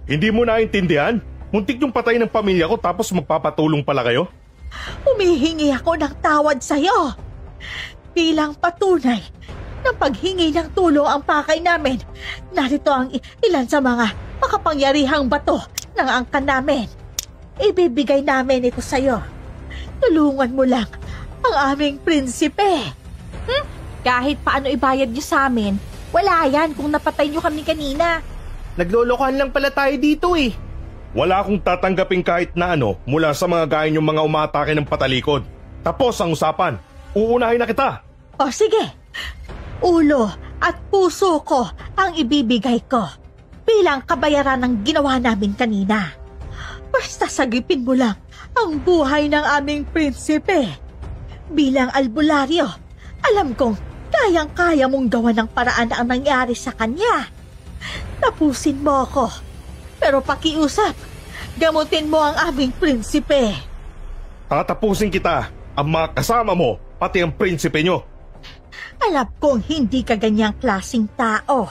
Hindi mo naintindihan? Muntik yung patay ng pamilya ko tapos magpapatulong pala kayo? Humihingi ako ng tawad sa'yo. Bilang patunay ng paghingi ng tulong ang pakay namin, narito ang ilan sa mga makapangyarihang bato ng angkan namin. Ibibigay namin ito sa'yo. Tulungan mo lang ang aming prinsipe. Kahit paano ibayad niyo sa amin, wala yan kung napatay niyo kami kanina. Naglolokohan lang pala tayo dito Wala akong tatanggapin kahit na ano mula sa mga gaya niyong mga umatake ng patalikod. Tapos ang usapan. Uunahin na kita. O sige, ulo at puso ko ang ibibigay ko bilang kabayaran ng ginawa namin kanina. Basta sagipin mo lang ang buhay ng aming prinsipe. Bilang albularyo, alam kong kayang-kaya mong gawa ng paraan na ang nangyari sa kanya. Tapusin mo ako, pero pakiusap, gamutin mo ang aming prinsipe. Tatapusin kita, ang mga kasama mo, pati ang prinsipe nyo. Alam kong hindi ka ganyang klaseng tao.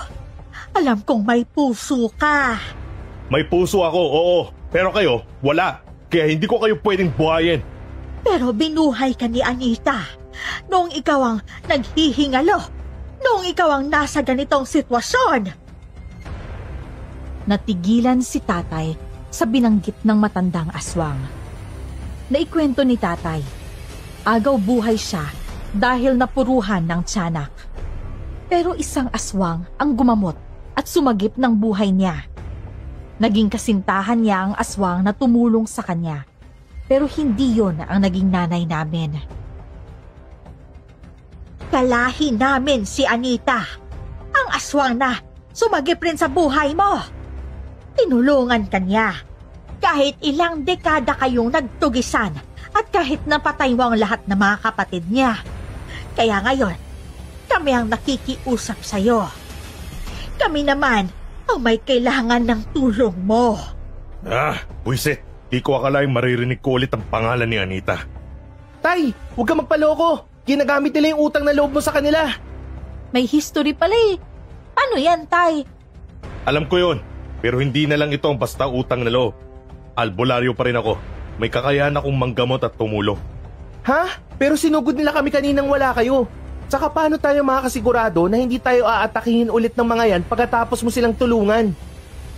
Alam kong may puso ka. May puso ako, oo. Pero kayo, wala. Kaya hindi ko kayo pwedeng buhayin. Pero binuhay ka ni Anita noong ikaw ang naghihingalo. Noong ikaw ang nasa ganitong sitwasyon. Natigilan si tatay sa binanggit ng matandang aswang. Naikwento ni tatay, agaw buhay siya dahil napuruhan ng tiyanak. Pero isang aswang ang gumamot at sumagip ng buhay niya. Naging kasintahan niya ang aswang na tumulong sa kanya. Pero hindi yon ang naging nanay namin. Kalahi namin si Anita, ang aswang na sumagip rin sa buhay mo. Tinulungan ka niya. Kahit ilang dekada kayong nagtugisan at kahit napatay mo ang lahat ng mga kapatid niya. Kaya ngayon, kami ang nakikiusap sa'yo. Kami naman ang may kailangan ng tulong mo. Buisit. Di ko akalaing maririnig ko ulit ang pangalan ni Anita. Tay, huwag ka magpaloko. Ginagamit nila yung utang na loob mo sa kanila. May history pala eh. Ano yan, Tay? Alam ko yun, pero hindi na lang ito ang basta utang na loob. Albularyo pa rin ako. May kakayahan akong manggamot at tumulong. Ha? Pero sinugod nila kami kaninang wala kayo. Tsaka paano tayo makakasigurado na hindi tayo aatakihin ulit ng mga yan pagkatapos mo silang tulungan?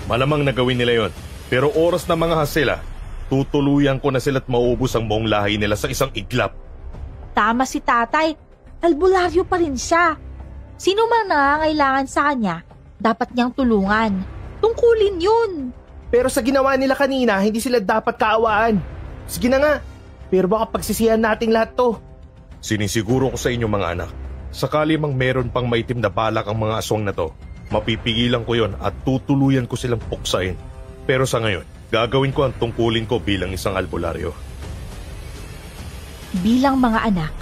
Malamang nagawin nila yon. Pero oras na mga hasila, tutuluyan ko na sila at mauubos ang buong lahi nila sa isang iglap. Tama si tatay. Albularyo pa rin siya. Sino man nangangailangan sa kanya, dapat niyang tulungan. Tungkulin yun. Pero sa ginawa nila kanina, hindi sila dapat kaawaan. Sige na nga, pero baka pagsisihan nating lahat to. Sinisiguro ko sa inyo mga anak, sakali mang meron pang maitim na balak ang mga aswang na to, mapipigilan ko yon at tutuluyan ko silang puksain. Pero sa ngayon, gagawin ko ang tungkulin ko bilang isang albularyo. Bilang mga anak,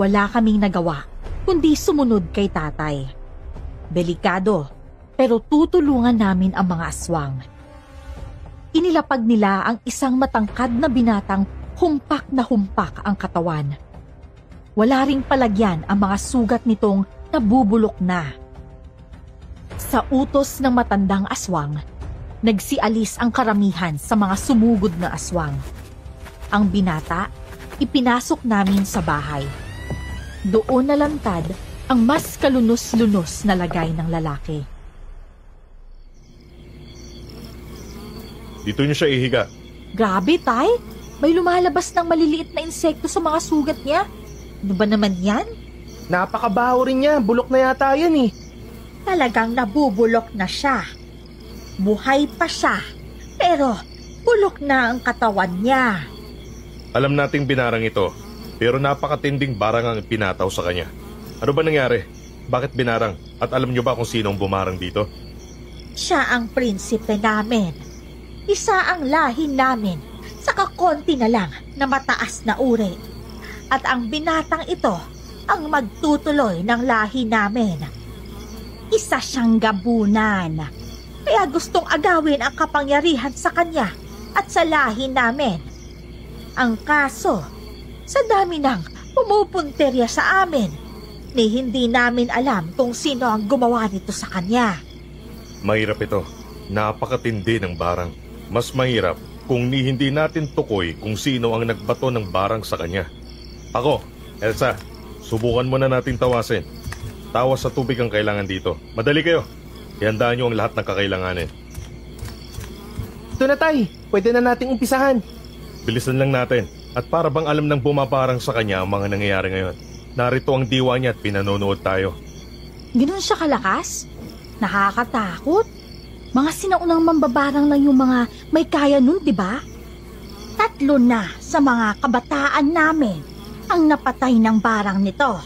wala kaming nagawa kundi sumunod kay tatay. Delikado, pero tutulungan namin ang mga aswang. Inilapag nila ang isang matangkad na binatang humpak na humpak ang katawan. Wala ring palagyan ang mga sugat nitong nabubulok na. Sa utos ng matandang aswang, nagsialis ang karamihan sa mga sumugod na aswang. Ang binata, ipinasok namin sa bahay. Doon nalantad ang mas kalunos-lunos na lagay ng lalaki. Dito niyo siya ihiga. Grabe, Tay. May lumalabas ng maliliit na insekto sa mga sugat niya. Ano ba naman yan? Napakabaho rin niya, bulok na yata yan eh. Talagang nabubulok na siya. Buhay pa siya, pero bulok na ang katawan niya. Alam nating binarang ito, pero napakatinding barang ang ipinataw sa kanya. Ano ba nangyari? Bakit binarang? At alam niyo ba kung sino ang bumarang dito? Siya ang prinsipe namin. Isa ang lahi namin sa kakonti na lang na mataas na uri. At ang binatang ito ang magtutuloy ng lahi namin. Isa siyang gabunan. Kaya gustong agawin ang kapangyarihan sa kanya at sa lahi namin. Ang kaso, sa dami ng pumupunterya sa amin, ni hindi namin alam kung sino ang gumawa nito sa kanya. Mahirap ito. Napakatindi ng barang. Mas mahirap kung hindi natin tukoy kung sino ang nagbato ng barang sa kanya. Ako, Elsa, subukan mo na natin tawasin. Tawas sa tubig ang kailangan dito. Madali kayo. Ihandaan niyo ang lahat ng kakailanganin. Ito na tay, pwede na nating umpisahan. Bilisan lang natin. At para bang alam ng bumabarang sa kanya ang mga nangyayari ngayon. Narito ang diwa niya at pinanonood tayo. Ganoon siya kalakas? Nakakatakot. Mga sinaunang mambabarang lang yung mga may kaya nun, di ba? 3 na sa mga kabataan namin ang napatay ng barang nito.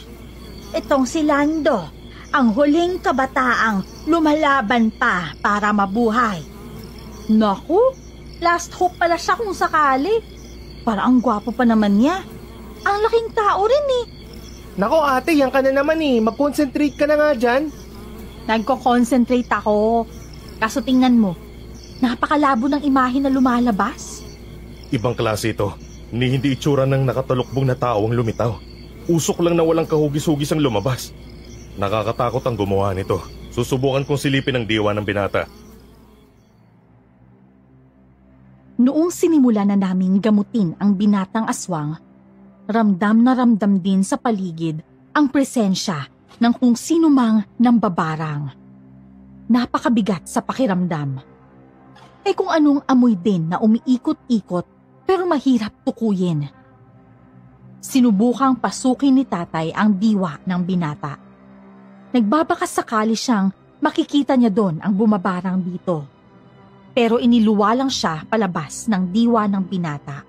Itong si Lando, ang huling kabataang lumalaban pa para mabuhay. Naku, last hope pala siya kung sakali. Parang ang gwapo pa naman niya. Ang laking tao rin eh. Nako ate, yan ka na naman eh. Mag-concentrate ka na nga dyan. Nagko-concentrate ako. Kaso tingnan mo, napakalabo ng imahe na lumalabas. Ibang klase ito. Hindi itsura ng nakatalukbong na tao ang lumitaw. Usok lang na walang kahugis-hugis ang lumabas. Nakakatakot ang gumawa nito. Susubukan kong silipin ang diwa ng binata. Noong sinimula na naming gamutin ang binatang aswang, ramdam na ramdam din sa paligid ang presensya ng kung sino mang nambabarang. Napakabigat sa pakiramdam. Eh kung anong amoy din na umiikot-ikot pero mahirap tukuyin. Sinubukang pasukin ni tatay ang diwa ng binata. Nagbabakas sakali siyang makikita niya doon ang bumabarang dito. Pero iniluwa lang siya palabas ng diwa ng binata.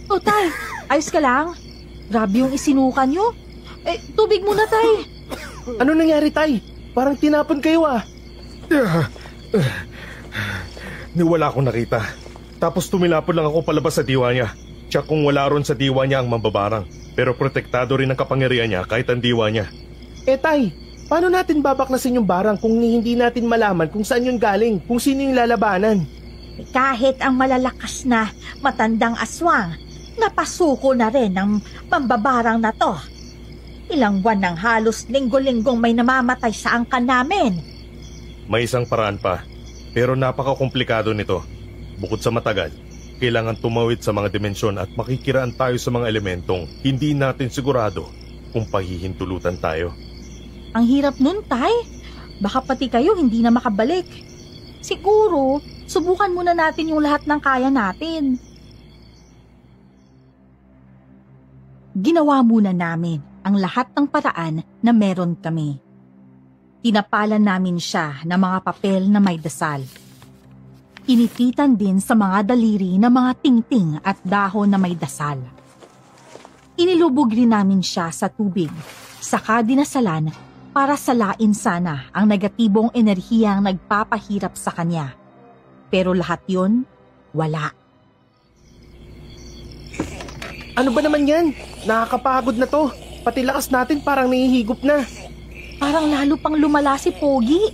O tay, ayos ka lang? Grabe yung isinukan nyo. Tubig muna tay. Ano nangyari tay? Parang tinapon kayo ah. Wala akong nakita. Tapos tumilapon lang ako palabas sa diwa niya. Tiyak kung wala ron sa diwa niya ang mambabarang. Pero protektado rin ang kapangyarihan niya kahit ang diwa niya. Tay, Paano natin babaklasin yung barang kung hindi natin malaman kung saan yun galing, kung sino yung lalabanan? Kahit ang malalakas na matandang aswang, napasuko na rin ng pambabarang na to. Ilang buwan ng halos linggo-linggong may namamatay sa angkan namin. May isang paraan pa, pero napaka-komplikado nito. Bukod sa matagal, kailangan tumawid sa mga dimensyon at makikiraan tayo sa mga elementong hindi natin sigurado kung pahihintulutan tayo. Ang hirap nun, Tay. Baka pati kayo hindi na makabalik. Siguro, subukan muna natin yung lahat ng kaya natin. Ginawa muna namin ang lahat ng paraan na meron kami. Tinapalan namin siya ng mga papel na may dasal. Inipitan din sa mga daliri ng mga tingting at dahon na may dasal. Inilubog rin namin siya sa tubig, saka dinasalan para salain sana ang negatibong enerhiyang nagpapahirap sa kanya. Pero lahat yun, wala. Ano ba naman yan? Nakakapagod na to. Pati lakas natin parang nahihigop na. Parang lalo pang lumala si Pogi.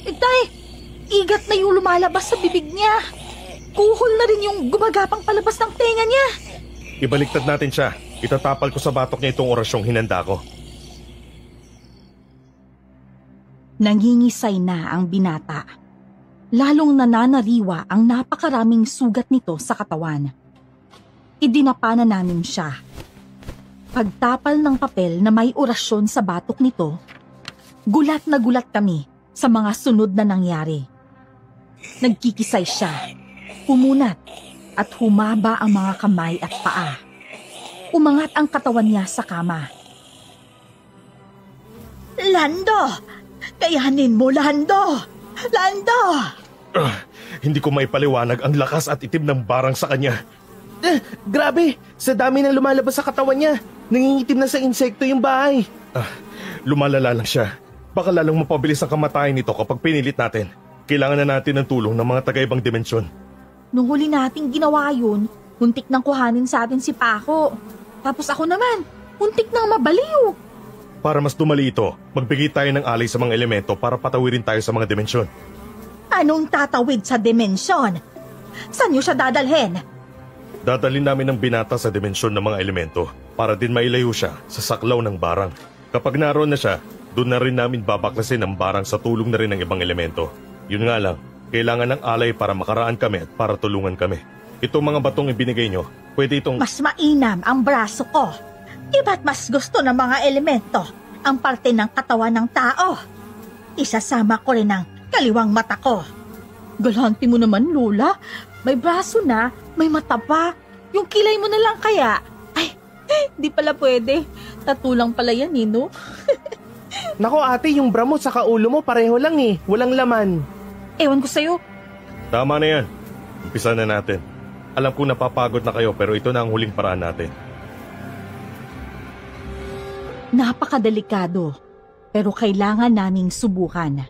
Tay, igat na yung lumalabas sa bibig niya. Kuhol na rin yung gumagapang palabas ng tenga niya. Ibaliktad natin siya. Itatapal ko sa batok niya itong orasyong hinanda ko. Nangingisay na ang binata. Lalong nananariwa ang napakaraming sugat nito sa katawan. Idinapa na namin siya. Pagtapal ng papel na may orasyon sa batok nito, gulat na gulat kami sa mga sunod na nangyari. Nagkikisay siya, humunat at humaba ang mga kamay at paa. Umangat ang katawan niya sa kama. Lando! Kayanin mo, Lando! Lando! Hindi ko maipaliwanag ang lakas at itim ng barang sa kanya. Grabe! Sa dami ng lumalabas sa katawan niya, nangingitim na sa insekto yung bahay. Lumalala lang siya. Baka lalong mapabilis ang kamatayan nito kapag pinilit natin. Kailangan na natin ng tulong ng mga taga-ibang dimensyon. Nung huli nating ginawa yun, muntik nang kuhanin sa atin si Paco. Tapos ako naman, muntik nang mabaliw. Para mas dumali ito, magbigay tayo ng alay sa mga elemento para patawirin tayo sa mga dimensyon. Anong tatawid sa dimensyon? Saan niyo siya dadalhin? Dadalhin namin ng binata sa dimensyon ng mga elemento para din mailayo siya sa saklaw ng barang. Kapag naroon na siya, doon na rin namin babaklasin ang barang sa tulong na rin ng ibang elemento. Yun nga lang, kailangan ng alay para makaraan kami at para tulungan kami. Itong mga batong ibinigay nyo, pwede itong... Mas mainam ang braso ko. Iba't mas gusto ng mga elemento ang parte ng katawan ng tao. Isasama ko rin ang kaliwang mata ko. Galante mo naman, Lola. May braso na, may mata pa. Yung kilay mo na lang kaya. Ay, di pala pwede. Tattoo lang pala yan, no? Nako ate, yung bra mo saka ulo mo pareho lang eh. Walang laman. Ewan ko sa'yo. Tama na yan. Umpisa na natin. Alam kong napapagod na kayo pero ito na ang huling paraan natin. Napakadelikado, pero kailangan naming subukan.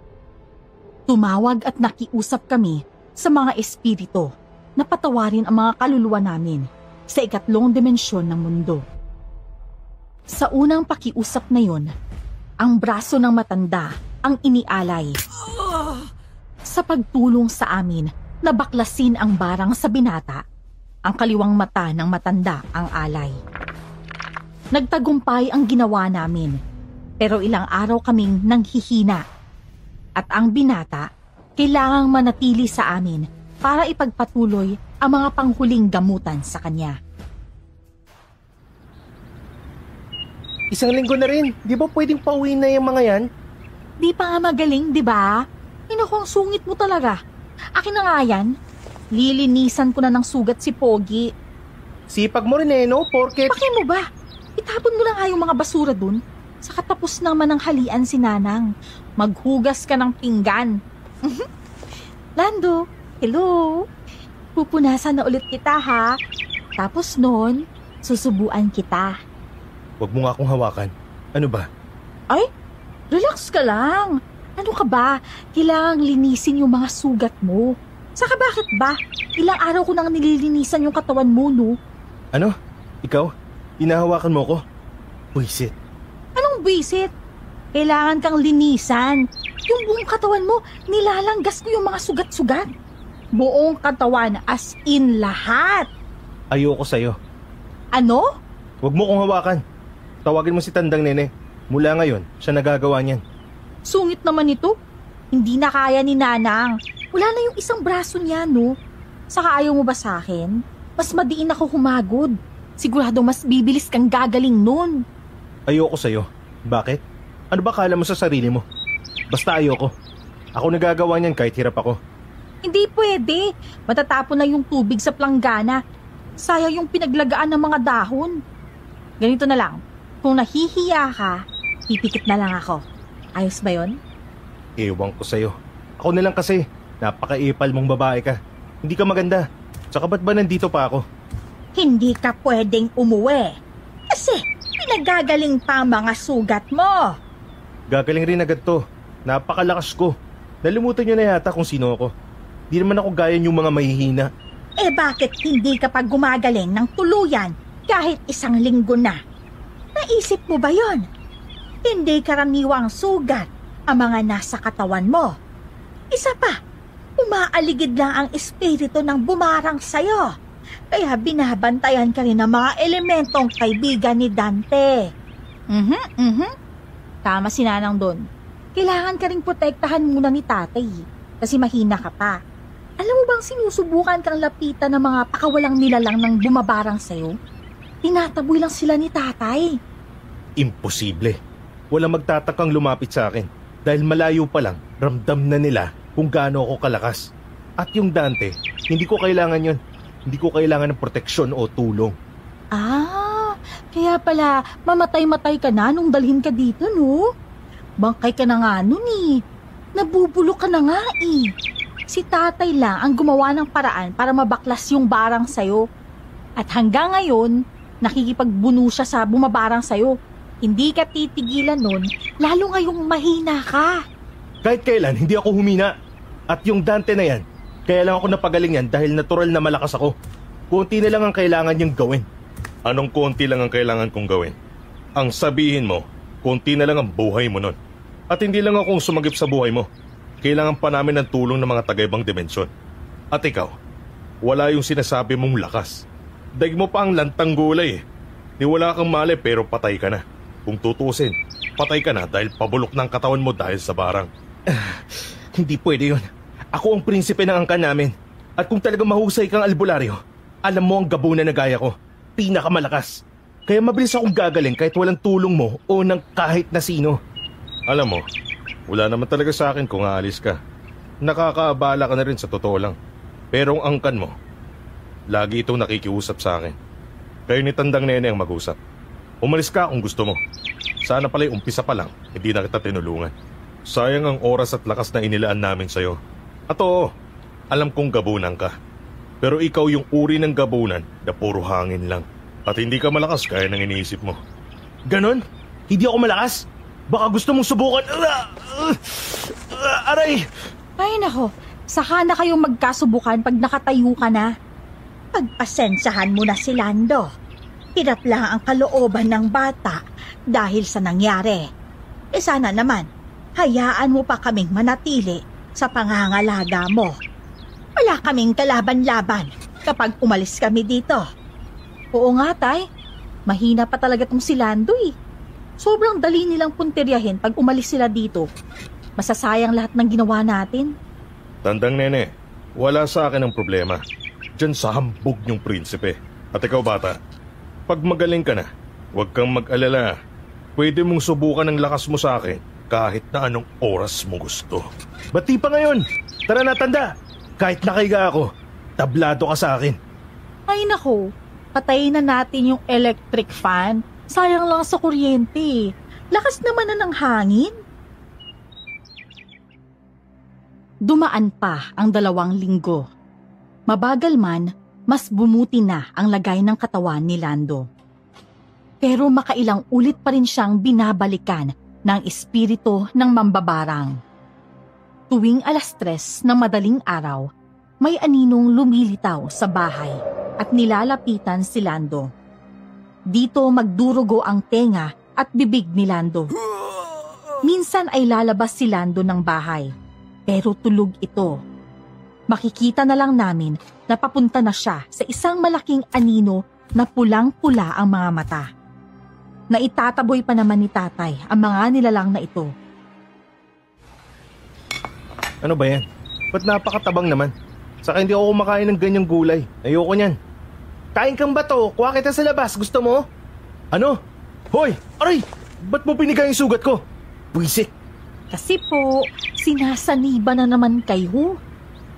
Tumawag at nakiusap kami sa mga espiritu na patawarin ang mga kaluluwa namin sa ikatlong dimensyon ng mundo. Sa unang pakiusap na yun, ang braso ng matanda ang inialay. Sa pagtulong sa amin na baklasin ang barang sa binata, ang kaliwang mata ng matanda ang alay. Nagtagumpay ang ginawa namin, pero ilang araw kaming nanghihina. At ang binata, kailangang manatili sa amin para ipagpatuloy ang mga panghuling gamutan sa kanya. Isang linggo na rin, di ba pwedeng pauwiin na yung mga yan? Di pa nga magaling, di ba? Ang sungit mo talaga. Akin na nga yan. Lilinisan ko na ng sugat si Pogi. Sipag mo rin no? Porket... Bakit mo ba? Itapon mo lang nga yung mga basura dun. Sa katapos naman ng halian si Nanang. Maghugas ka ng pinggan. Lando, hello. Pupunasan na ulit kita ha. Tapos nun, susubuan kita. Huwag mo nga akong hawakan. Ano ba? Ay, relax ka lang. Ano ka ba? Kailangang linisin yung mga sugat mo. Saka bakit ba? Ilang araw ko nang nililinisan yung katawan mo, no? Ano? Ikaw? Hinahawakan mo ko? Buisit. Anong buwisit? Kailangan kang linisan. Yung buong katawan mo, nilalanggas ko yung mga sugat-sugat. Buong katawan, as in lahat. Ayoko sa'yo. Ano? Huwag mo kong hawakan. Tawagin mo si Tandang Nene. Mula ngayon, siya nagagawa niyan. Sungit naman ito. Hindi na kaya ni Nanang. Wala na yung isang braso niya, no? Saka ayaw mo ba sa akin? Mas madiin ako humagod. Sigurado mas bibilis kang gagaling nun. Ayoko sa'yo. Bakit? Ano ba kala mo sa sarili mo? Basta ayoko. Ako nagagawa niyan kahit hirap ako. Hindi pwede. Matatapon na yung tubig sa planggana. Sayang yung pinaglagaan ng mga dahon. Ganito na lang. Kung nahihiya ka, pipikit na lang ako. Ayos ba yun? Ewan ko sa'yo. Ako na lang kasi. Napaka-ipal mong babae ka. Hindi ka maganda. Tsaka ba't ba nandito pa ako? Hindi ka pwedeng umuwi. Kasi pinagagaling pa ang mga sugat mo. Gagaling rin agad to. Napakalakas ko. Nalimutan niyo na yata kung sino ako. Di naman ako gaya yung mga mahihina. Eh bakit hindi ka pa gumagaling ng tuluyan kahit 1 linggo na? Naisip mo ba yon? Hindi karaniwang sugat ang mga nasa katawan mo. Isa pa, umaaligid lang ang espiritu ng bumarang sayo. Kaya binabantayan ka rin ng mga elementong kaibigan ni Dante. Tama si Nanang doon. Kailangan ka ring protektahan muna ni tatay. Kasi mahina ka pa. Alam mo bang sinusubukan kang lapitan ng mga pakawalang nilalang ng bumabarang sa'yo? Tinataboy lang sila ni tatay. Imposible. Walang magtatakang lumapit sa akin. Dahil malayo pa lang, ramdam na nila kung gaano ako kalakas. At yung Dante, hindi ko kailangan yon. Hindi ko kailangan ng proteksyon o tulong. Kaya pala mamatay-matay ka na nung dalhin ka dito, no? Bangkay ka na nga nun eh. Nabubulok ka na nga eh. Si tatay lang ang gumawa ng paraan para mabaklas yung barang sayo. At hanggang ngayon, nakikipagbuno siya sa bumabarang sayo. Hindi ka titigilan nun, lalo ngayong mahina ka. Kahit kailan, hindi ako humina. At yung Dante na yan, kaya lang ako napagaling yan dahil natural na malakas ako. Konti na lang ang kailangan niyang gawin. Anong konti lang ang kailangan kong gawin? Ang sabihin mo, konti na lang ang buhay mo nun. At hindi lang akong sumagip sa buhay mo. Kailangan pa namin ng tulong ng mga taga-ibang dimensyon. At ikaw, wala yung sinasabi mong lakas. Daig mo pa ang lantang gulay eh. Ni wala kang mali pero patay ka na. Kung tutusin, patay ka na dahil pabulok ng katawan mo dahil sa barang. Hindi pwede yun. Ako ang prinsipe ng angkan namin. At kung talaga mahusay kang albularyo, alam mo ang gabo na nagaya ko. Pinakamalakas. Kaya mabilis akong gagaling kahit walang tulong mo o ng kahit na sino. Alam mo, wala naman talaga sa akin kung aalis ka. Nakakaabala ka na rin sa totoo lang. Pero ang angkan mo, lagi itong nakikiusap sa akin. Kayo ni Tandang Nene ang mag-usap. Umalis ka kung gusto mo. Sana pala'y umpisa pa lang, hindi na kita tinulungan. Sayang ang oras at lakas na inilaan namin sa'yo. At oo, alam kong gabunan ka. Pero ikaw yung uri ng gabunan na puro hangin lang. At hindi ka malakas kaya nang iniisip mo. Ganon? Hindi ako malakas? Baka gusto mong subukan. Aray! Ay nako, saka na kayong magkasubukan pag nakatayo ka na. Pagpasensyahan mo na si Lando. Hirap lang ang kalooban ng bata dahil sa nangyari. E sana naman, hayaan mo pa kaming manatili sa pangangalaga mo. Wala kaming kalaban-laban kapag umalis kami dito. Oo nga, tay. Mahina pa talaga tong si Lando eh. Sobrang dali nilang punteryahin pag umalis sila dito. Masasayang lahat ng ginawa natin. Tandang Nene, wala sa akin ang problema. Diyan sa hambog niyong prinsipe. At ikaw bata, pag magaling ka na, huwag kang mag-alala. Pwede mong subukan ang lakas mo sa akin kahit na anong oras mo gusto. Ba't di pa ngayon? Tara na, Tanda. Kahit nakaiga ako, tablado ka sa akin. Ay nako, patayin na natin yung electric fan. Sayang lang sa kuryente. Lakas naman na ng hangin. Dumaan pa ang 2 linggo. Mabagal man, mas bumuti na ang lagay ng katawan ni Lando. Pero makailang ulit pa rin siyang binabalikan ng espiritu ng mambabarang. Tuwing 3:00 ng madaling araw, may aninong lumilitaw sa bahay at nilalapitan si Lando. Dito magdurugo ang tenga at bibig ni Lando. Minsan ay lalabas si Lando ng bahay, pero tulog ito. Makikita na lang namin na papunta na siya sa isang malaking anino na pulang-pula ang mga mata. Naitataboy pa naman ni tatay ang mga nilalang na ito. Ano ba yan? Ba't napakatabang naman? Saka hindi ako kumakain ng ganyang gulay. Ayoko niyan. Kain kang bato, kuha kita sa labas. Gusto mo? Ano? Hoy! Aray! Ba't mo pinigay yung sugat ko? Buisit! Kasi po, sinasaniba na naman kayo.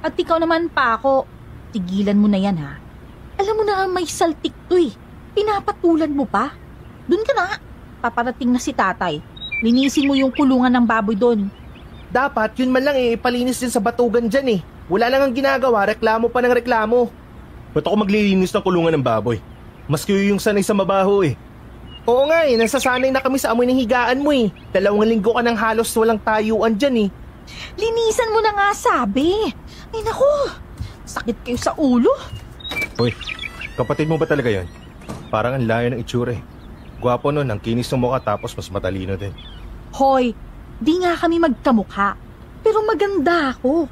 At ikaw naman pa ako. Tigilan mo na yan ha. Alam mo na may saltik to eh. Pinapatulan mo pa. Doon ka na. Paparating na si tatay. Linisin mo yung kulungan ng baboy doon. Dapat yun man lang ipalinis din sa batugan dyan eh. Wala lang ang ginagawa, reklamo pa ng reklamo. Ba't ako maglilinis ng kulungan ng baboy? Mas kayo yung sanay sa mabaho eh. Oo nga eh, nasasanay na kami sa amoy ng higaan mo eh. 2 linggo ka ng halos walang tayuan dyan eh. Linisan mo na nga sabi. Ay naku, sakit kayo sa ulo. Hoy, kapatid mo ba talaga yon? Parang ang layo ng itsura eh. Gwapo nun, ang kinis ng mukha tapos mas matalino din. Hoy, di nga kami magkamukha. Pero maganda ako.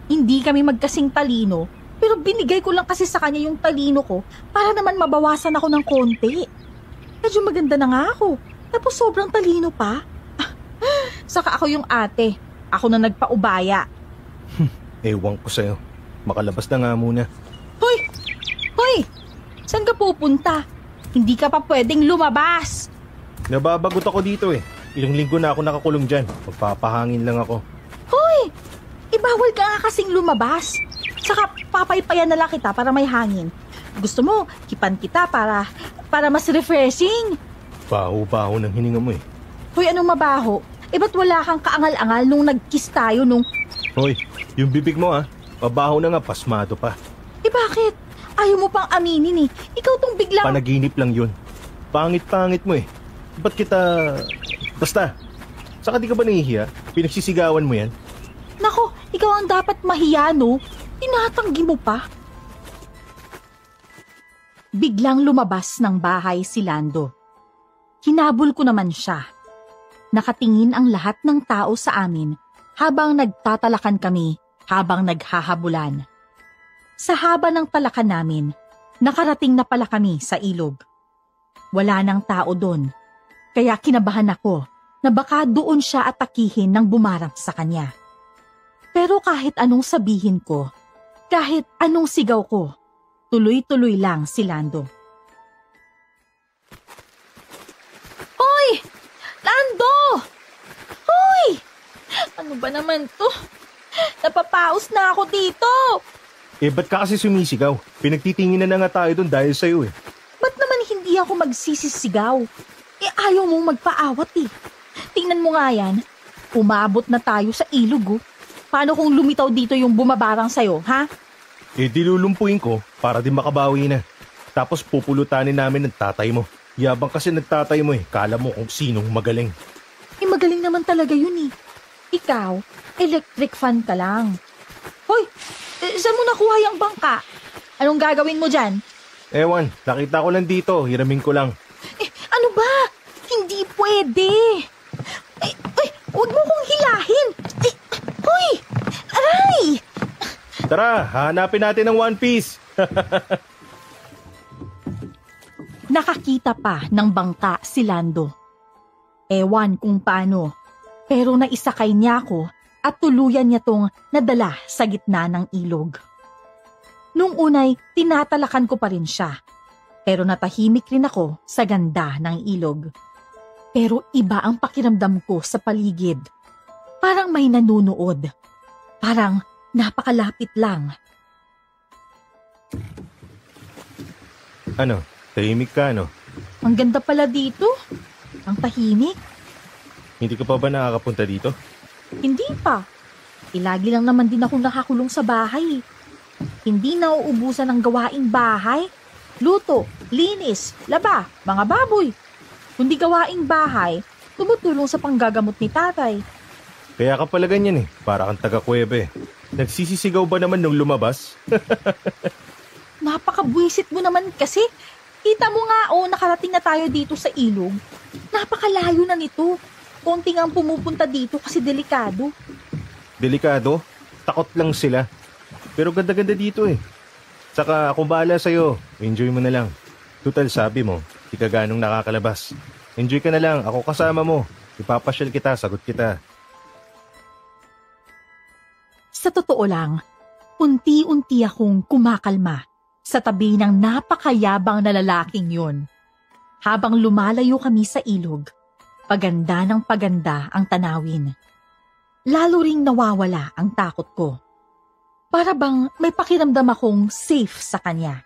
Hindi kami magkasing talino. Pero binigay ko lang kasi sa kanya yung talino ko para naman mabawasan ako ng konti. Medyo maganda na nga ako. Tapos sobrang talino pa. Saka ako yung ate. Ako na nagpaubaya. Ewan ko sa'yo. Makalabas na nga muna. Hoy! Hoy! Saan ka pupunta? Hindi ka pa pwedeng lumabas. Nababagot ako dito eh. Ilang linggo na ako nakakulong dyan. Magpapahangin lang ako. Hoy! Ibawal ka nga kasing lumabas. Saka papaypayan na lang kita para may hangin. Gusto mo, kipan kita para mas refreshing. Baho-baho ng hininga mo eh. Hoy, anong mabaho? Ba't wala kang kaangal-angal nung nag-kiss tayo nung... Hoy, yung bibig mo ah. Pabaho na nga, pasmado pa. Bakit? Ayaw mo pang aminin eh. Ikaw tong biglang... Panaginip lang yun. Pangit-pangit mo eh. Ba't kita... Basta, saka di ka ba nahihiya? Pinagsisigawan mo yan? Nako, ikaw ang dapat mahiya, no? Tinatanggi mo pa. Biglang lumabas ng bahay si Lando. Hinabol ko naman siya. Nakatingin ang lahat ng tao sa amin habang nagtatalakan kami habang naghahabulan. Sa haba ng talakan namin, nakarating na pala kami sa ilog. Wala nang tao doon, kaya kinabahan ako na baka doon siya atakihin ng bumarang sa kanya. Pero kahit anong sabihin ko, kahit anong sigaw ko, tuloy-tuloy lang si Lando. Hoy! Lando! Hoy! Ano ba naman to? Napapaos na ako dito! Ba't ka kasi sumisigaw? Pinagtitingin na nga tayo doon dahil sa'yo eh. Ba't naman hindi ako magsisisigaw? Ayaw mong magpaawat eh. Tingnan mo nga yan. Umabot na tayo sa ilog oh. Paano kung lumitaw dito yung bumabarang sa'yo, ha? Dilulumpuin ko para din makabawi na. Tapos pupulutanin namin ng tatay mo. Yabang kasi nagtatay mo eh. Kala mo kung sinong magaling. Magaling naman talaga yun eh. Ikaw, electric fan ka lang. Hoy! Saan mo nakuha yung bangka? Anong gagawin mo dyan? Ewan, nakita ko lang dito. Hiramin ko lang. Ano ba? Hindi pwede. Huwag mo kong hilahin. Hoy! Aray! Tara, hanapin natin ng One Piece. Nakakita pa ng bangka si Lando. Ewan kung paano, pero naisakay niya ako at tuluyan niya tong nadala sa gitna ng ilog. Nung unay, tinatalakan ko pa rin siya, pero natahimik rin ako sa ganda ng ilog. Pero iba ang pakiramdam ko sa paligid. Parang may nanunood. Parang napakalapit lang. Ano? Tahimik ka, no? Ang ganda pala dito. Ang tahimik. Hindi ka pa ba nakakapunta dito? Hindi pa. Lagi lang naman din ako nakakulong sa bahay. Hindi nauubusan ng gawaing bahay. Luto, linis, laba, mga baboy. Kundi gawaing bahay, tumutulong sa panggagamot ni tatay. Kaya ka pala ganyan eh. Para kang taga-kuwebe. Nagsisisigaw ba naman nung lumabas? Napakabwisit mo naman kasi. Kita mo nga nakarating na tayo dito sa ilog. Napakalayo na nito. konti nga ang pumupunta dito kasi delikado. Delikado? Takot lang sila. Pero ganda-ganda dito eh. Saka kung bahala sa'yo, enjoy mo na lang. Total sabi mo, di ka ganong nakakalabas. Enjoy ka na lang, ako kasama mo. Ipapasyal kita, sagot kita. Sa totoo lang, unti-unti akong kumakalma sa tabi ng napakayabang na lalaking yun. Habang lumalayo kami sa ilog, paganda ng paganda ang tanawin. Lalo ring nawawala ang takot ko. Para bang may pakiramdam akong safe sa kanya.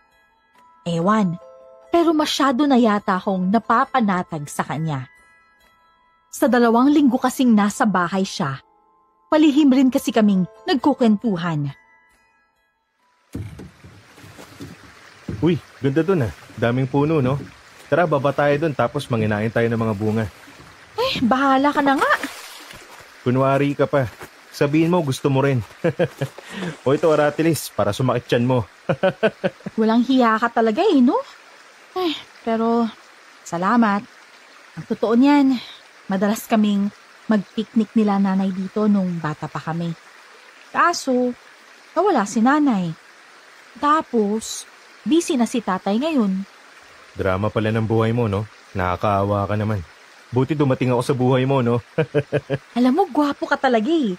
Ewan, pero masyado na yata akong napapanatag sa kanya. Sa 2 linggo kasing nasa bahay siya, palihim rin kasi kaming nagkukwentuhan. Uy, ganda dun ah. Daming puno, no? Tara, baba tayo dun tapos manginain tayo ng mga bunga. Bahala ka na nga. Kunwari ka pa. Sabihin mo gusto mo rin. O ito, Aratilis, para sumakit tiyan mo. Walang hiya ka talaga no? Pero salamat. Ang totoo niyan, madalas kaming mag-picnic nila nanay dito nung bata pa kami. Kaso, nawala si nanay. Tapos, busy na si tatay ngayon. Drama pala ng buhay mo, no? Nakakaawa ka naman. Buti dumating ako sa buhay mo, no? Alam mo, gwapo ka talaga eh.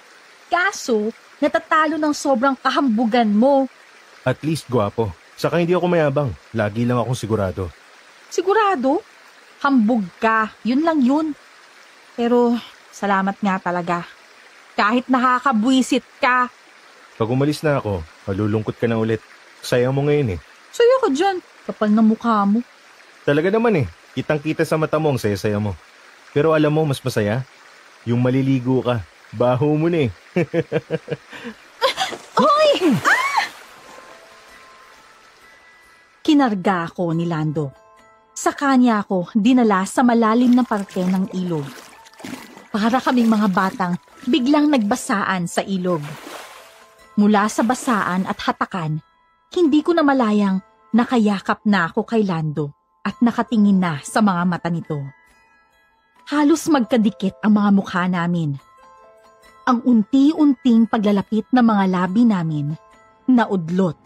Kaso, natatalo ng sobrang kahambugan mo. At least gwapo. Saka hindi ako mayabang. Lagi lang akong sigurado. Sigurado? Hambog ka. Yun lang yun. Pero, salamat nga talaga. Kahit nakakabwisit ka. Pag umalis na ako, malulungkot ka na ulit. Sayang mo ngayon eh. Saya ka dyan. Kapal na mukha mo. Talaga naman eh. Kitang-kita sa mata mo ang saya-saya mo. Pero alam mo, mas masaya? Yung maliligo ka. Baho mo na eh. Hoy! Kinarga ako ni Lando. Sa kanya ako dinala sa malalim na parte ng ilog. Para kaming mga batang biglang nagbasaan sa ilog. Mula sa basaan at hatakan, hindi ko na malayang nakayakap na ako kay Lando at nakatingin na sa mga mata nito. Halos magkadikit ang mga mukha namin. Ang unti-unting paglalapit ng mga labi namin naudlot.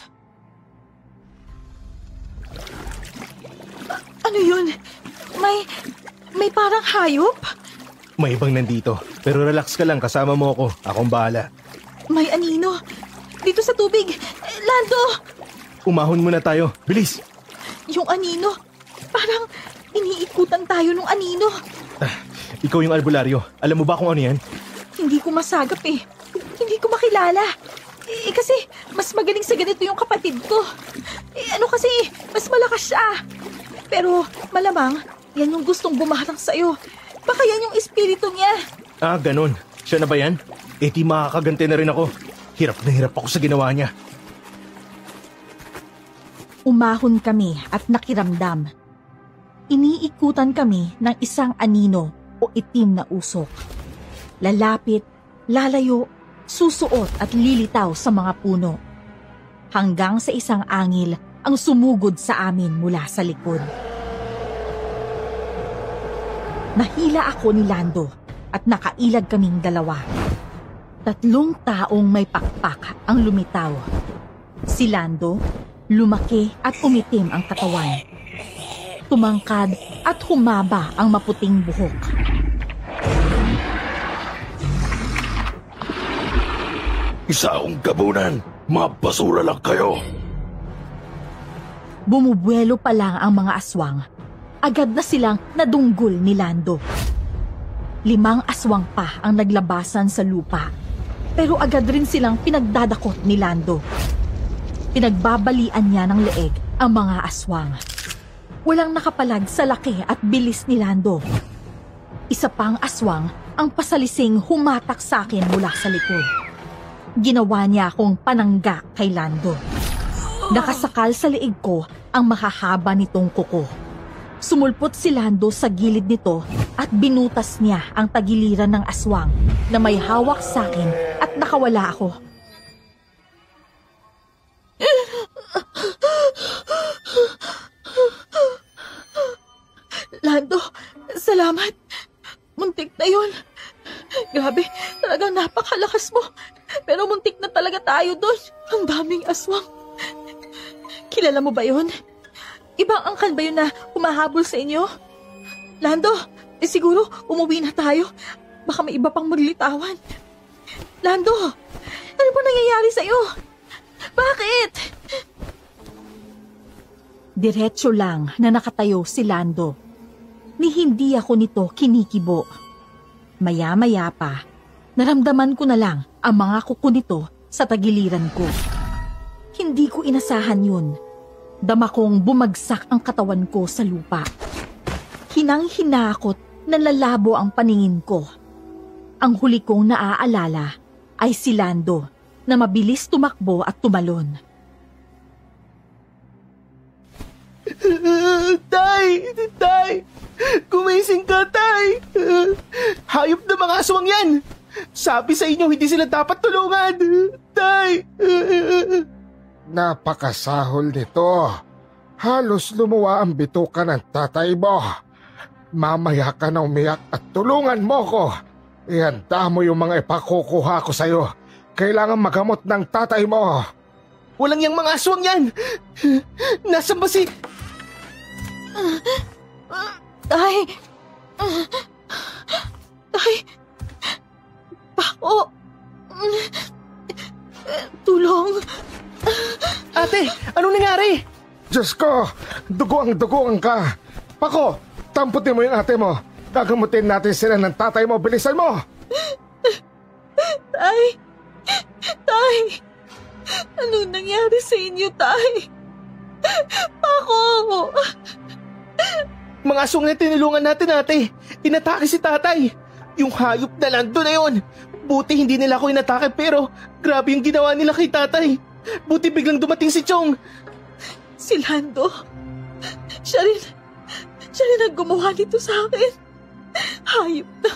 Ano yun? May parang hayop? May ibang nandito. Pero relax ka lang, kasama mo ako. Akong bahala. May anino. Dito sa tubig. Lando! Umahon muna tayo. Bilis! Yung anino. Parang iniikutan tayo ng anino. Ikaw yung albularyo. Alam mo ba kung ano yan? Hindi ko masagap eh. Hindi ko makilala. Kasi mas magaling sa ganito yung kapatid ko. Kasi mas malakas siya. Pero malamang yan yung gustong bumarang sa'yo. Baka yan yung espiritu niya. Ah, ganun. Siya na ba yan? Di makakaganti na rin ako. Hirap na hirap ako sa ginawa niya. Umahon kami at nakiramdam. Iniikutan kami ng isang anino o itim na usok. Lalapit, lalayo, susuot at lilitaw sa mga puno. Hanggang sa isang angil ang sumugod sa amin mula sa likod. Nahila ako ni Lando at nakailag kaming dalawa. 3 taong may pakpak ang lumitaw. Si Lando, lumaki at umitim ang katawan. Tumangkad at humaba ang maputing buhok. Isaong gabunan, mga basura lang kayo. Bumubuelo pa lang ang mga aswang. Agad na silang nadunggol ni Lando. 5 aswang pa ang naglabasan sa lupa. Pero agad rin silang pinagdadakot ni Lando. Pinagbabalian niya ng leeg ang mga aswang. Walang nakapalag sa laki at bilis ni Lando. Isa pang aswang ang pasalising humatak sa akin mula sa likod. Ginawa niya akong panangga kay Lando. Nakasakal sa leeg ko ang mahahaba nitong kuko. Sumulpot si Lando sa gilid nito at binutas niya ang tagiliran ng aswang na may hawak sa akin at nakawala ako. Lando, salamat. Muntik na yun. Grabe, talagang napakalakas mo. Pero muntik na talaga tayo doon. Ang daming aswang. Kilala mo ba yun? Ibang angkan ba yun na humahabol sa inyo? Lando, siguro umuwi na tayo. Baka may iba pang maglilitawan. Lando, ano ba nangyayari sa'yo? Bakit? Diretso lang na nakatayo si Lando. Ni hindi ako nito kinikibo. Maya-maya pa, naramdaman ko na lang ang mga kuko nito sa tagiliran ko. Hindi ko inasahan yun. Dama kong bumagsak ang katawan ko sa lupa. Hinang-hinakot na lalabo ang paningin ko. Ang huli kong naaalala ay si Lando na mabilis tumakbo at tumalon. Tay! Kumising ka, Tay! Hayop na mga aswang yan! Sabi sa inyo, hindi sila dapat tulungan! Tay! Napakasahol nito. Halos lumuwa ang bituka ng tatay mo. Mamaya ka na umiyak at tulungan mo ko. Ihanda mo yung mga ipakukuha ko sa'yo. Kailangan magamot ng tatay mo. Walang yang mga aswang yan! Nasaan ba si... Tay! Tay! Bako! Tulong! Ate, anong nangyari? Diyos ko, duguang ka. Pako, tamputin mo yung ate mo. Gagamutin natin sila ng tatay mo. Bilisan mo! Tay! Tay! Anong nangyari sa inyo, Tay? Bako! Mga aswang na tinulungan natin, ate. Inatake si tatay. Yung hayop na Lando na yon. Buti hindi nila ako inatake pero grabe yung ginawa nila kay tatay. Buti biglang dumating si Chong. Si Lando. Siya rin ang gumawa nito sa akin. Hayop na.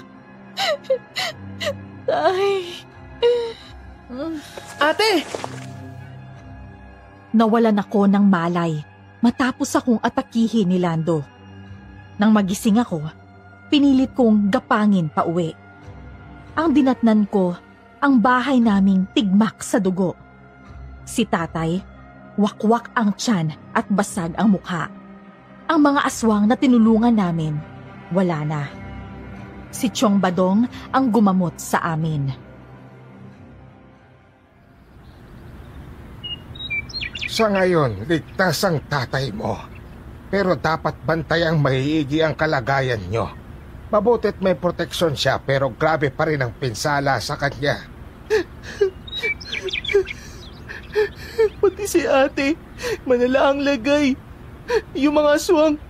Tay. Ate! Nawalan ako ng malay matapos akong atakihin ni Lando. Nang magising ako, pinilit kong gapangin pa uwi. Ang dinatnan ko, ang bahay naming tigmak sa dugo. Si tatay, wakwak ang tiyan at basag ang mukha. Ang mga aswang na tinulungan namin, wala na. Si Chong Badong ang gumamot sa amin. Sa ngayon, ligtas ang tatay mo. Pero dapat bantayang maiigi ang kalagayan nyo. Mabutit may proteksyon siya pero grabe pa rin ang pinsala sa kanya. Pati si ate, manala ang lagay. Yung mga aswang,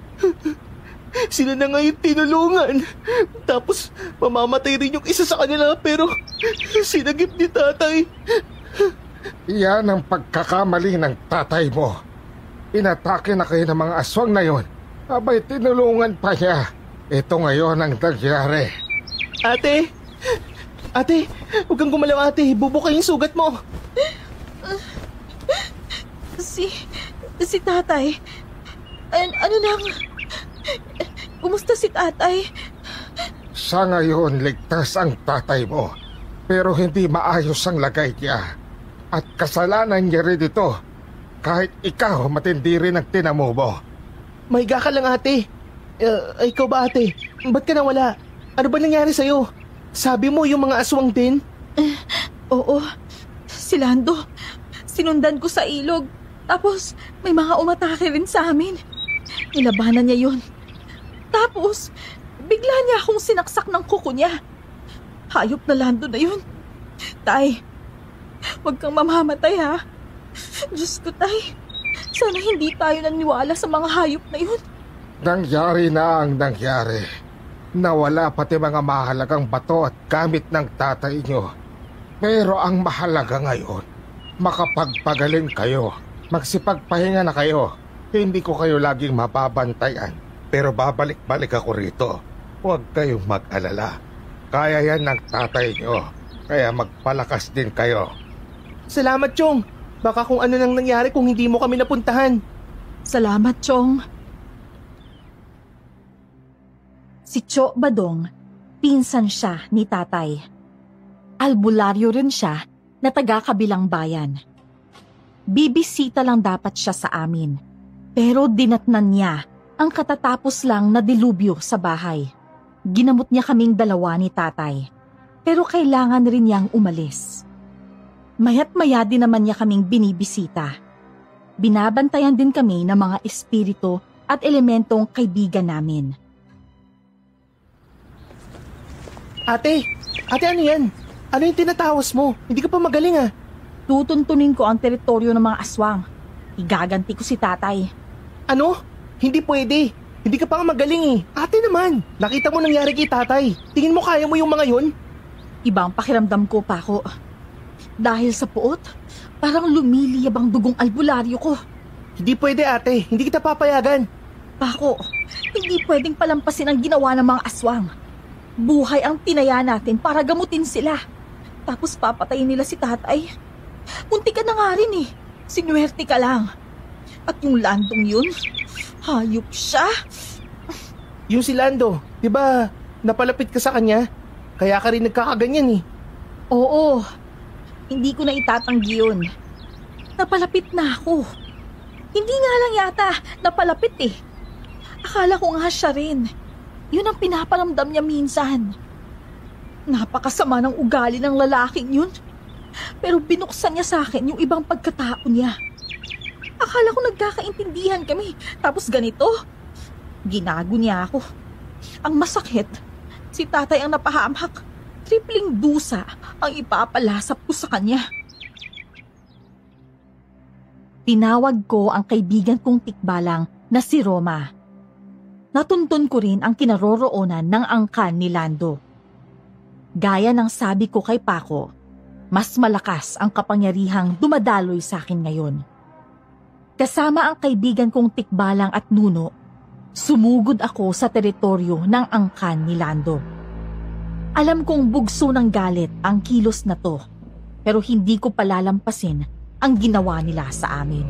sila na ngayon tinulungan. Tapos mamamatay rin yung isa sa kanila pero sinagip ni tatay. Iyan ang pagkakamali ng tatay mo. Inatake na kayo ng mga aswang na yon. Abay tinulungan pa niya. Ito ngayon ang nangyari. Ate, huwag kang gumalaw ate. Bubuka yung sugat mo. Si tatay. Ano nang... Kumusta si tatay? Sa ngayon, ligtas ang tatay mo. Pero hindi maayos ang lagay niya. At kasalanan niya rin ito. Kahit ikaw, matindi rin ang tinamo mo. Mahiga ka lang ate. Ikaw ba ate? Ba't ka nawala? Ano ba nangyari sa'yo? Sabi mo yung mga aswang din? Oo. Si Lando. Sinundan ko sa ilog. Tapos may mga umatake rin sa amin. Nilabanan niya yun. Tapos bigla niya akong sinaksak ng kuko niya. Hayop na Lando na yun. Tay, huwag kang mamamatay ha. Diyos ko, tay. Sana hindi tayo naniwala sa mga hayop na yun. Nangyari na ang nangyari. Nawala pati mga mahalagang bato at gamit ng tatay nyo. Pero ang mahalaga ngayon, makapagpagaling kayo. Magsipagpahinga na kayo. Hindi ko kayo laging mababantayan. Pero babalik-balik ako rito. Huwag kayong mag-alala. Kaya yan ng tatay nyo. Kaya magpalakas din kayo. Salamat, Chong. Baka kung ano nang nangyari kung hindi mo kami napuntahan. Salamat, Chong. Si Cho Badong Pinsan siya ni tatay. Albularyo rin siya na taga-kabilang bayan. Bibisita lang dapat siya sa amin. Pero dinatnan niya ang katatapos lang na dilubyo sa bahay. Ginamot niya kaming dalawa ni tatay. Pero kailangan rin niyang umalis. Maya't maya din naman niya kaming binibisita. Binabantayan din kami ng mga espiritu at elementong kaibigan namin. Ate ano yan? Ano yung tinatawas mo? Hindi ka pa magaling ah. Tutuntunin ko ang teritoryo ng mga aswang. Igaganti ko si tatay. Ano? Hindi pwede. Hindi ka pa nga magaling eh. Ate naman, nakita mo nangyari kay tatay. Tingin mo kaya mo yung mga yun? Ibang pakiramdam ko pa ako. Dahil sa puot, parang lumiliyab ang dugong albularyo ko. Hindi pwede ate, hindi kita papayagan. Pako, hindi pwedeng palampasin ang ginawa ng mga aswang. Buhay ang tinaya natin para gamutin sila. Tapos papatayin nila si tatay. Munti ka na nga rin eh. Sinuwerte ka lang. At yung Landong yun, hayop siya. Yung si Lando, di ba napalapit ka sa kanya? Kaya ka rin nagkakaganyan eh. Oo, hindi ko na itatanggi yun. Napalapit na ako. Hindi nga lang yata napalapit eh. Akala ko nga siya rin. Yun ang pinaparamdam niya minsan. Napakasama ng ugali ng lalaking yun. Pero binuksan niya sa akin yung ibang pagkatao niya. Akala ko nagkakaintindihan kami. Tapos ganito, ginago niya ako. Ang masakit, si tatay ang napahamak. Tripling dusa ang ipapalasap ko sa kanya. Tinawag ko ang kaibigan kong tikbalang na si Roma. Natuntun ko rin ang kinaroroonan ng angkan ni Lando. Gaya ng sabi ko kay Paco, mas malakas ang kapangyarihang dumadaloy sa akin ngayon. Kasama ang kaibigan kong tikbalang at nuno, sumugod ako sa teritoryo ng angkan ni Lando. Alam kong bugso ng galit ang kilos na to, pero hindi ko palalampasin ang ginawa nila sa amin.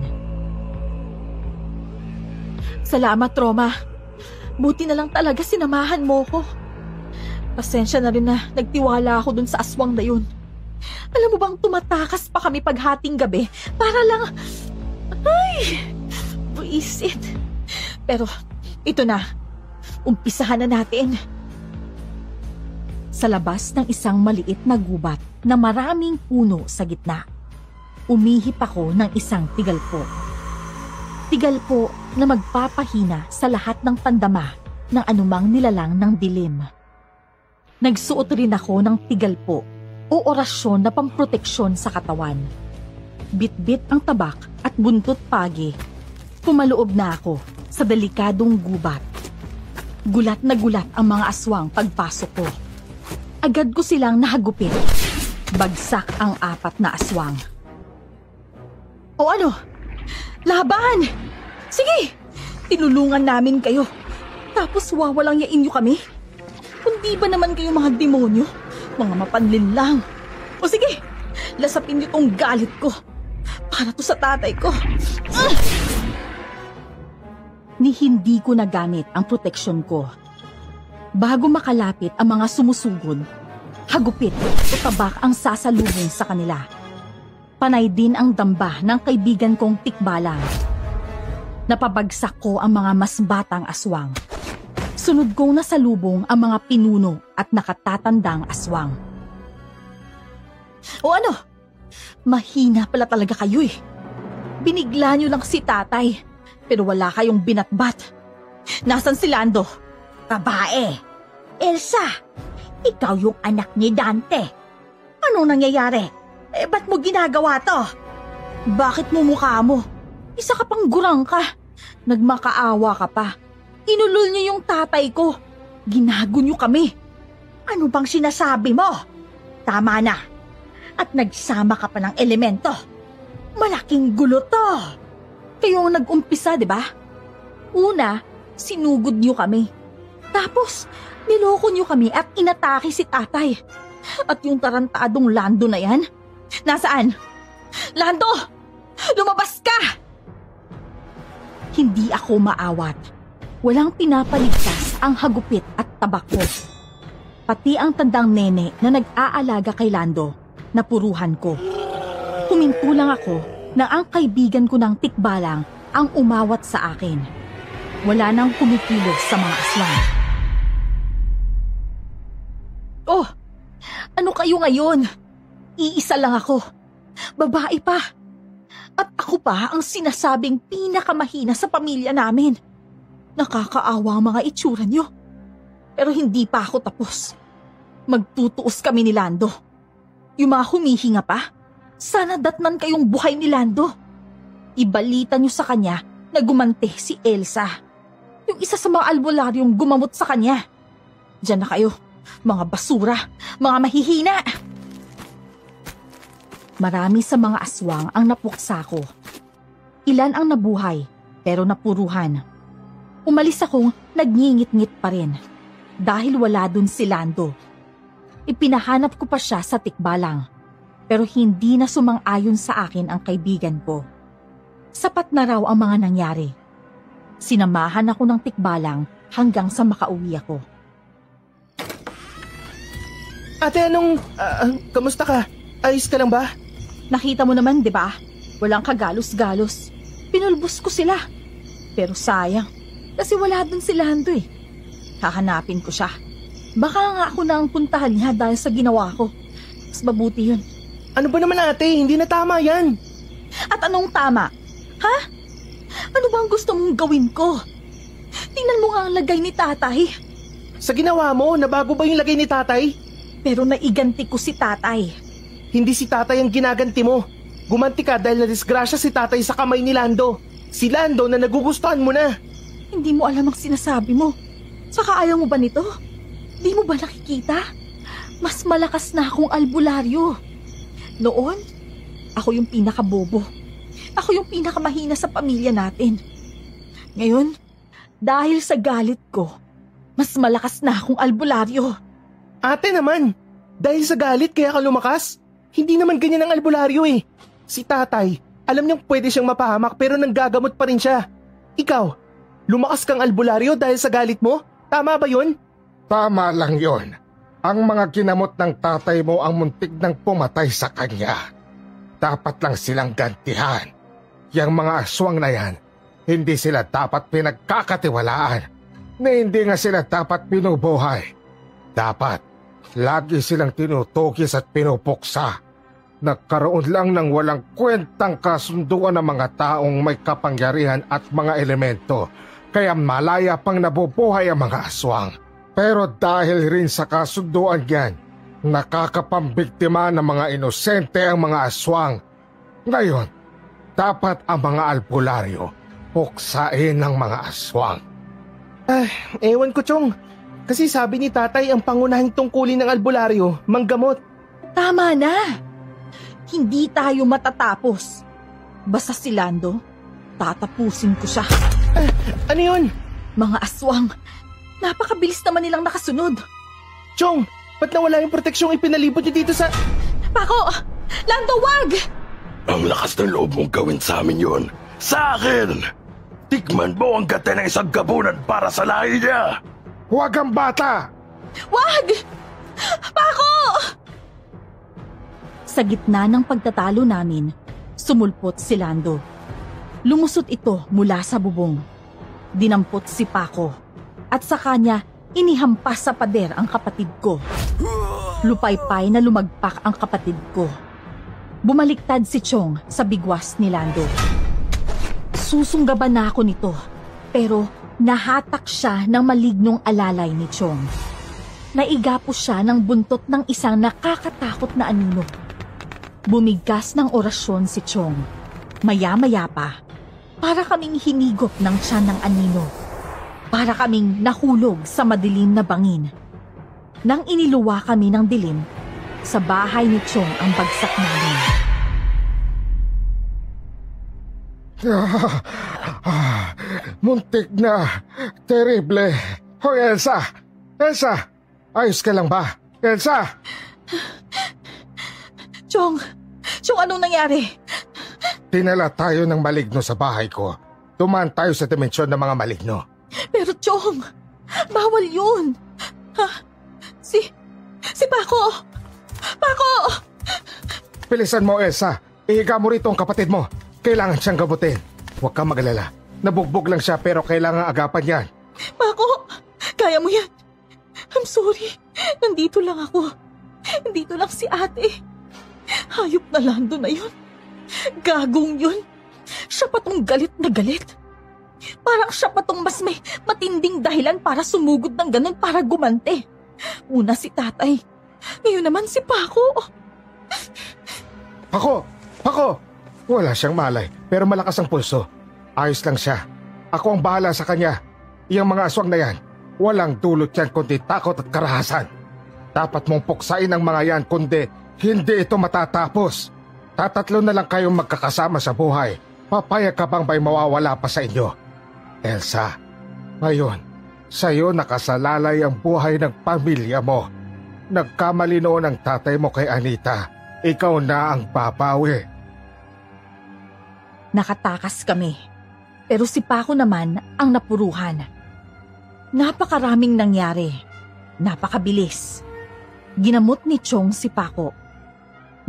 Salamat, Roma. Buti na lang talaga sinamahan mo ko. Pasensya na rin na nagtiwala ako dun sa aswang na yun. Alam mo bang tumatakas pa kami paghating gabi para lang... Ay! Buisit. Pero ito na. Umpisahan na natin. Sa labas ng isang maliit na gubat na maraming puno sa gitna, umihip ako ng isang tigalpo. Tigalpo na magpapahina sa lahat ng pandama ng anumang nilalang ng dilim. Nagsuot rin ako ng tigalpo o orasyon na pamproteksyon sa katawan. Bit-bit ang tabak at buntot pagi. Pumaloob na ako sa delikadong gubat. Gulat na gulat ang mga aswang pagpasok ko. Agad ko silang nahagupit. Bagsak ang 4 na aswang. O ano? Laban! Sige! Tinulungan namin kayo. Tapos wawalang yain nyo kami? Kundi ba naman kayo mga demonyo? Mga mapanlin lang. O sige, lasapin nyo tong galit ko. Para to sa tatay ko. Ni hindi ko nagamit ang proteksyon ko. Bago makalapit ang mga sumusugod, hagupit o tabak ang sasalubong sa kanila. Panay din ang damba ng kaibigan kong tikbalang. Napabagsak ko ang mga mas batang aswang. Sunod kong nasalubong ang mga pinuno at nakatatandang aswang. O ano? Mahina pala talaga kayo eh. Binigla nyo lang si tatay, pero wala kayong binatbat. Nasaan si Lando? Babae. Elsa, ikaw yung anak ni Dante. Anong nangyayari? Ba't mo ginagawa to? Bakit mo mukha mo? Isa ka pang gurang ka. Nagmakaawa ka pa. Inulol niyo yung tatay ko. Ginago niyo kami. Ano bang sinasabi mo? Tama na. At nagsama ka pa ng elemento. Malaking gulo to. Kayo ang nag-umpisa, di ba? Una, sinugod niyo kami. Tapos, niloko niyo kami at inatake si tatay. At yung tarantadong Lando na yan, nasaan? Lando! Lumabas ka! Hindi ako maawat. Walang pinapaligtas ang hagupit at tabak ko. Pati ang tandang nene na nag-aalaga kay Lando, napuruhan ko. Huminto lang ako na ang kaibigan ko ng tikbalang ang umawat sa akin. Wala nang kumikilos sa mga aswang. Oh, ano kayo ngayon? Iisa lang ako. Babae pa. At ako pa ang sinasabing pinakamahina sa pamilya namin. Nakakaawa ang mga itsura niyo. Pero hindi pa ako tapos. Magtutuos kami ni Lando. Yung mga humihinga pa, sana datnan kayong buhay ni Lando. Ibalita niyo sa kanya na gumante si Elsa. Yung isa sa mga albularyong gumamot sa kanya. Diyan na kayo, mga basura, mga mahihina. Marami sa mga aswang ang napuksa ko. Ilan ang nabuhay, pero napuruhan. Umalis akong nagngingit-ngit pa rin. Dahil wala dun si Lando. Ipinahanap ko pa siya sa tikbalang, pero hindi na sumang-ayon sa akin ang kaibigan ko. Sapat na raw ang mga nangyari. Sinamahan ako ng tikbalang hanggang sa makauwi ako. Ate, kamusta ka? Ayos ka lang ba? Nakita mo naman, di ba? Walang kagalos-galos. Pinulbos ko sila. Pero sayang, kasi wala dun si Lando eh. Hahanapin ko siya. Baka nga ako na ang puntahan niya dahil sa ginawa ko. Mas mabuti yun. Ano ba naman ate? Hindi na tama yan. At anong tama? Ha? Ano bang gusto mong gawin ko? Tingnan mo nga ang lagay ni tatay. Sa ginawa mo, nabago ba yung lagay ni tatay? Pero naiganti ko si tatay. Hindi si tatay ang ginaganti mo. Gumanti ka dahil nadisgrasya si tatay sa kamay ni Lando. Si Lando na nagugustuhan mo na. Hindi mo alam ang sinasabi mo. Saka ayaw mo ba nito? Di mo ba nakikita? Mas malakas na akong albularyo. Noon, ako yung pinakabobo. Ako yung pinakamahina sa pamilya natin. Ngayon, dahil sa galit ko, mas malakas na akong albularyo. Ate naman, dahil sa galit kaya ka lumakas? Hindi naman ganyan ang albularyo eh. Si tatay, alam niyang pwede siyang mapahamak pero nanggagamot pa rin siya. Ikaw, lumakas kang albularyo dahil sa galit mo? Tama ba yun? Tama lang yon. Ang mga ginamot ng tatay mo ang muntik nang pumatay sa kanya. Dapat lang silang gantihan. Yang mga aswang na yan, hindi sila dapat pinagkakatiwalaan. Na hindi nga sila dapat pinubuhay. Dapat, lagi silang tinutugis at pinupuksa. Nagkaroon lang ng walang kwentang kasunduan ng mga taong may kapangyarihan at mga elemento. Kaya malaya pang nabubuhay ang mga aswang. Pero dahil rin sa kasunduan yan, nakakapambiktima ng mga inosente ang mga aswang. Ngayon, dapat ang mga albularyo puksain ng mga aswang. Ewan ko, Chong. Kasi sabi ni tatay ang pangunahing tungkulin ng albularyo, manggamot. Tama na! Hindi tayo matatapos. Basta si Lando, tatapusin ko siya. Ano yun? Mga aswang, napakabilis naman nilang nakasunod. Chong, ba't nawala yung proteksyong ipinalibot niyo dito sa... Pako! Lando, wag! Ang lakas ng loob mong gawin sa amin yun. Sa akin! Tikman mo ang gate ng isang gabunan para sa lahi niya! Huwag ang bata! Wag! Pako! Sa gitna ng pagtatalo namin, sumulpot si Lando. Lumusot ito mula sa bubong. Dinampot si Paco at sa kanya inihampas sa pader ang kapatid ko. Lupaypay na lumagpak ang kapatid ko. Bumaliktad si Chong sa bigwas ni Lando. Susunggaban na ako nito, pero nahatak siya ng malignong alalay ni Chong. Naigapo siya ng buntot ng isang nakakatakot na anino. Bumigkas ng orasyon si Chong. Maya-maya pa, para kaming hinigop ng tiyan ng anino. Para kaming nahulog sa madilim na bangin. Nang iniluwa kami ng dilim, sa bahay ni Chong ang bagsak namin. Muntik na. Terrible. Hoy, Elsa! Elsa! Ayos ka lang ba? Elsa! Chong, anong nangyari? Tinala tayo ng maligno sa bahay ko. Dumaan tayo sa dimensyon ng mga maligno. Pero Chong, bawal yun. Ha? Paco! Paco! Bilisan mo, Elsa. Ihiga mo rito ang kapatid mo. Kailangan siyang gamutin. Huwag kang magalala. Nabugbog lang siya pero kailangan agapan yan. Paco! Kaya mo yan. I'm sorry. Nandito lang ako. Nandito lang si ate. Hayop na Lando na yun. Gagong yun. Siya pa tong galit na galit. Parang siya pa tong mas may matinding dahilan para sumugod ng ganun para gumante. Una si tatay. Ngayon naman si Paco. Paco! Wala siyang malay pero malakas ang pulso. Ayos lang siya. Ako ang bahala sa kanya. Iyang mga aswang na yan, walang dulot yan kundi takot at karahasan. Dapat mong puksain ang mga yan kundi hindi ito matatapos. Tatatlo na lang kayong magkakasama sa buhay. Papayag ka bang may mawawala pa sa inyo? Elsa, ngayon, sa'yo nakasalalay ang buhay ng pamilya mo. Nagkamali noon ang tatay mo kay Anita. Ikaw na ang babawi. Nakatakas kami. Pero si Paco naman ang napuruhan. Napakaraming nangyari. Napakabilis. Ginamot ni Chong si Paco.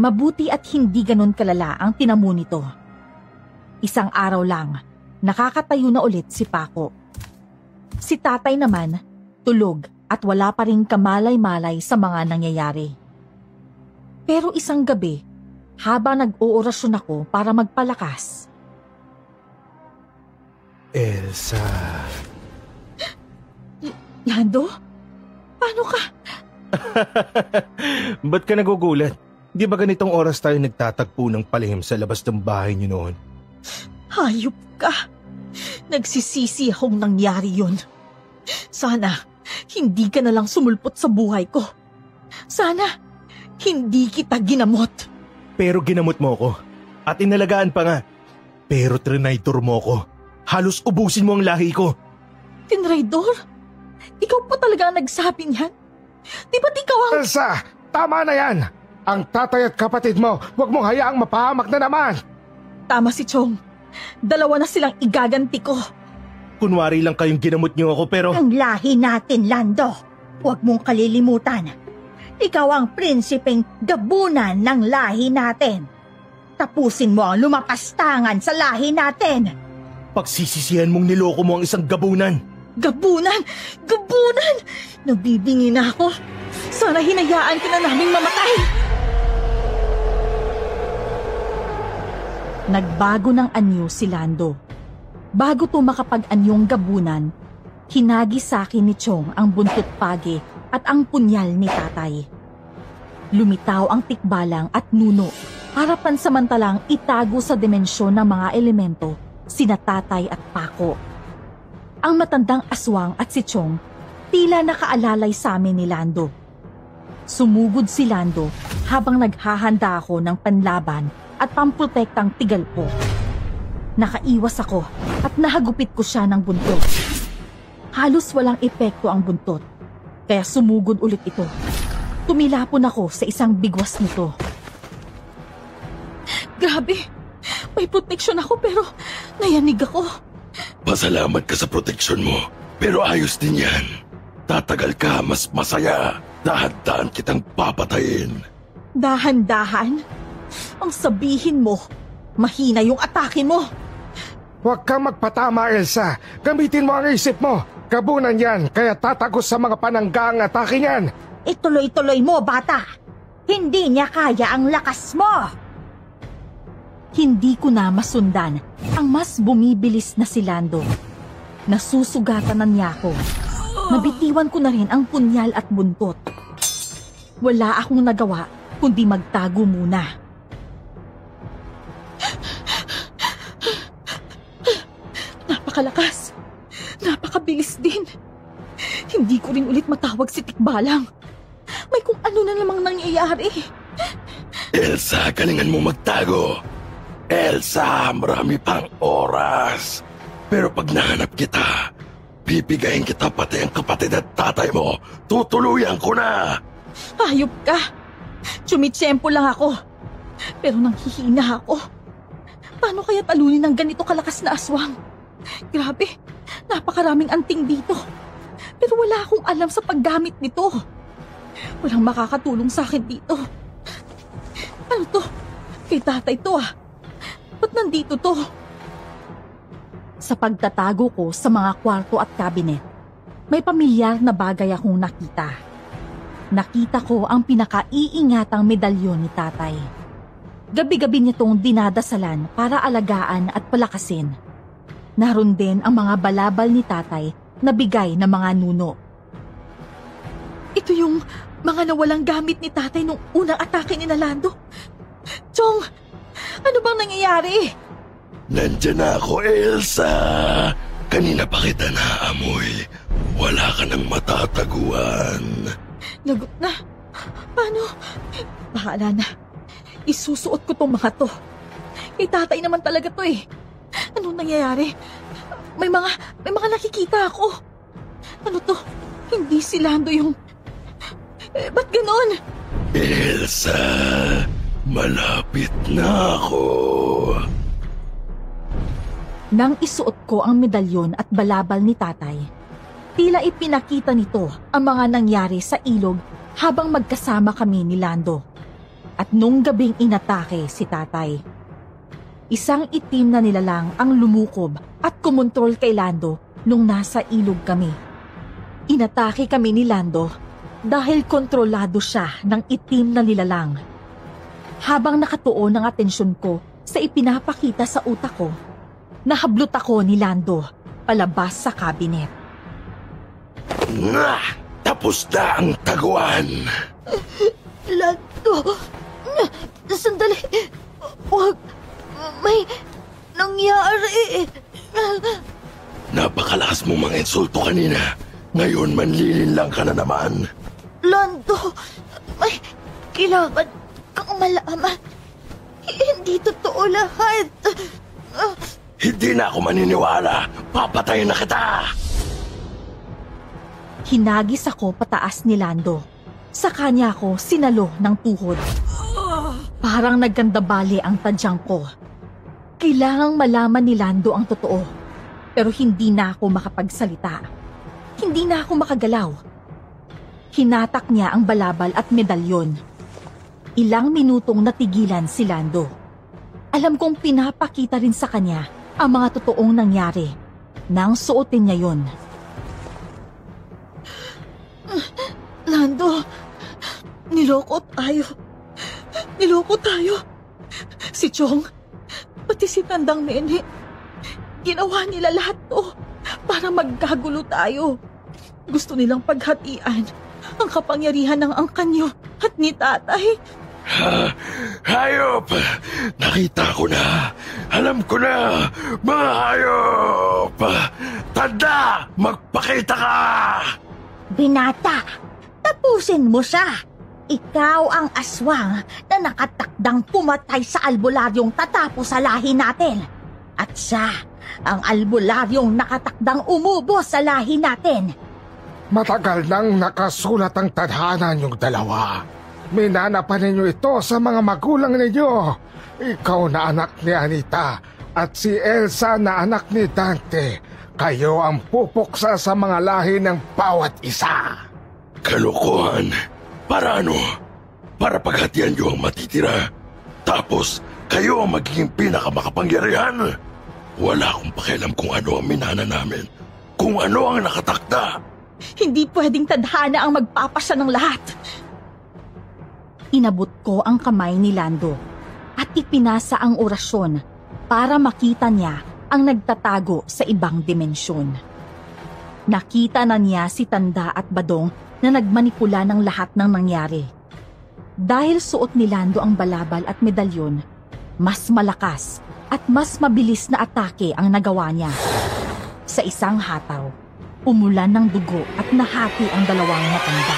Mabuti at hindi ganon kalala ang tinamo nito. Isang araw lang, nakakatayo na ulit si Paco. Si tatay naman, tulog at wala pa rin kamalay-malay sa mga nangyayari. Pero isang gabi, habang nag-oorasyon ako para magpalakas. Elsa... Lando? Paano ka? Ba't ka nagugulat? Di ba ganitong oras tayo nagtatagpo ng palihim sa labas ng bahay niyo noon? Hayop ka. Nagsisisi akong nangyari yun. Sana, hindi ka na lang sumulpot sa buhay ko. Sana, hindi kita ginamot. Pero ginamot mo ko. At inalagaan pa nga. Pero trinaydor mo ko. Halos ubusin mo ang lahi ko. Tinraydor? Ikaw pa talaga ang nagsabi niyan? Di ba't ikaw ang... Elsa, tama na yan. Ang tatay at kapatid mo, huwag mong hayaang mapahamak na naman. Tama si Chong. Dalawa na silang igaganti ko. Kunwari lang kayong ginamot niyo ako pero... Ang lahi natin, Lando. Huwag mong kalilimutan. Ikaw ang prinsipeng gabunan ng lahi natin. Tapusin mo ang lumapastangan sa lahi natin. Pagsisisihan mong niloko mo ang isang gabunan. Gabunan! Gabunan! Nabibingi na ako. Sana hinayaan ka na naming mamatay. Nagbago ng anyo si Lando. Bago to makapag-anyong gabunan, hinagi sa akin ni Chong ang buntot pagi at ang punyal ni tatay. Lumitaw ang tikbalang at nuno para pansamantalang itago sa dimensyon ng mga elemento sina tatay at Paco. Ang matandang aswang at si Chong tila nakaalalay sa amin ni Lando. Sumugod si Lando habang naghahanda ako ng panlaban at pamprotektang tigal po. Nakaiwas ako at nahagupit ko siya ng buntot. Halos walang epekto ang buntot, kaya sumugod ulit ito. Tumilapon ako sa isang bigwas nito. Grabe! May proteksyon ako pero nayanig ako. Pasalamat ka sa proteksyon mo, pero ayos din yan. Tatagal ka, mas masaya. Dahan-dahan kitang papatayin. Dahan-dahan? Ang sabihin mo, mahina yung atake mo. Huwag kang magpatama, Elsa. Gamitin mo ang isip mo. Gabunan yan, kaya tatagos sa mga panangga ang atake niyan. Ituloy-tuloy mo, bata. Hindi niya kaya ang lakas mo. Hindi ko na masundan ang mas bumibilis na si Lando. Nasusugatan na niya ako. Nabitiwan ko na rin ang punyal at buntot. Wala akong nagawa kundi magtago muna. Napakalakas. Napakabilis din. Hindi ko rin ulit matawag si Tikbalang. May kung ano na namang nangyayari. Elsa, galingan mo magtago. Elsa, marami pang oras. Pero pag nahanap kita, bibigayin kita pati ang kapatid at tatay mo. Tutuluyan ko na. Hayop ka. Tsumitsempo lang ako. Pero nanghihina ako. Paano kaya talunin ng ganito kalakas na aswang? Grabe, napakaraming anting dito. Pero wala akong alam sa paggamit nito. Walang makakatulong sa akin dito. Ano to? Kay tatay to ah. Ba't nandito to? Sa pagtatago ko sa mga kwarto at kabinet, may pamilyar na bagay akong nakita. Nakita ko ang pinakaiingatang medalyon ni tatay. Gabi-gabi niya tong dinadasalan para alagaan at palakasin. Naroon din ang mga balabal ni tatay na bigay ng mga nuno. Ito yung mga nawalang gamit ni tatay nung unang atake ni Nalando. Chong, ano bang nangyayari? Nandyan na ako, Elsa. Kanina pa kita naamoy. Wala ka nang matataguan. Lagot na. Paano? Bahala na. Isusuot ko tong mga to. Kay tatay naman talaga to eh. Anong nangyayari? May mga nakikita ako. Ano to? Hindi si Lando yung... ba't ganon? Elsa, malapit na ako. Nang isuot ko ang medalyon at balabal ni tatay, tila ipinakita nito ang mga nangyari sa ilog habang magkasama kami ni Lando. At nung gabing inatake si tatay, isang itim na nilalang ang lumukob at kumontrol kay Lando nung nasa ilog kami. Inatake kami ni Lando dahil kontrolado siya ng itim na nilalang. Habang nakatuon ang atensyon ko sa ipinapakita sa utak ko, nahablot ako ni Lando palabas sa kabinet. Tapos na ang taguan. Lando, sandali. Huwag, may nangyari. Napakalakas mong mga insulto kanina. Ngayon manlilinlang ka na naman. Lando, may kailangan kang malaman. Hindi totoo lahat. Hindi na ako maniniwala. Papatayin na kita. Hinagis ako pataas ni Lando. Sa kanya ako sinalo ng tuhod. Parang nagkandabali ang tadyang ko. Kailangang malaman ni Lando ang totoo. Pero hindi na ako makapagsalita. Hindi na ako makagalaw. Hinatak niya ang balabal at medalyon. Ilang minutong natigilan si Lando. Alam kong pinapakita rin sa kanya ang mga totoong nangyari nang suotin niya yon. Lando, niloko tayo. Niloko tayo. Si Chong, pati si Tandang Nene, ginawa nila lahat to para magkagulo tayo. Gusto nilang paghatian ang kapangyarihan ng angkanyo at ni tatay. Hayop! Nakita ko na! Alam ko na! Mga hayop! Tanda! Magpakita ka! Binata, tapusin mo siya. Ikaw ang aswang na nakatakdang pumatay sa albularyong tatapos sa lahi natin. At siya ang albularyong nakatakdang umubo sa lahi natin. Matagal nang nakasulat ang tadhana niyong dalawa. Minana pa ninyo ito sa mga magulang ninyo. Ikaw na anak ni Anita at si Elsa na anak ni Dante. Kayo ang pupuksa sa mga lahi ng bawat isa. Kalokohan. Para ano? Para paghatian niyo ang matitira. Tapos, kayo ang magiging pinakamakapangyarihan. Wala akong pakialam kung ano ang minana namin. Kung ano ang nakatakda. Hindi pwedeng tadhana ang magpapasya ng lahat. Inabot ko ang kamay ni Lando at ipinasa ang orasyon para makita niya ang nagtatago sa ibang dimensyon. Nakita na niya si Tanda at Badong na nagmanipula ng lahat ng nangyari. Dahil suot ni Lando ang balabal at medalyon, mas malakas at mas mabilis na atake ang nagawa niya. Sa isang hataw, umulan ng dugo at nahati ang dalawang matanda.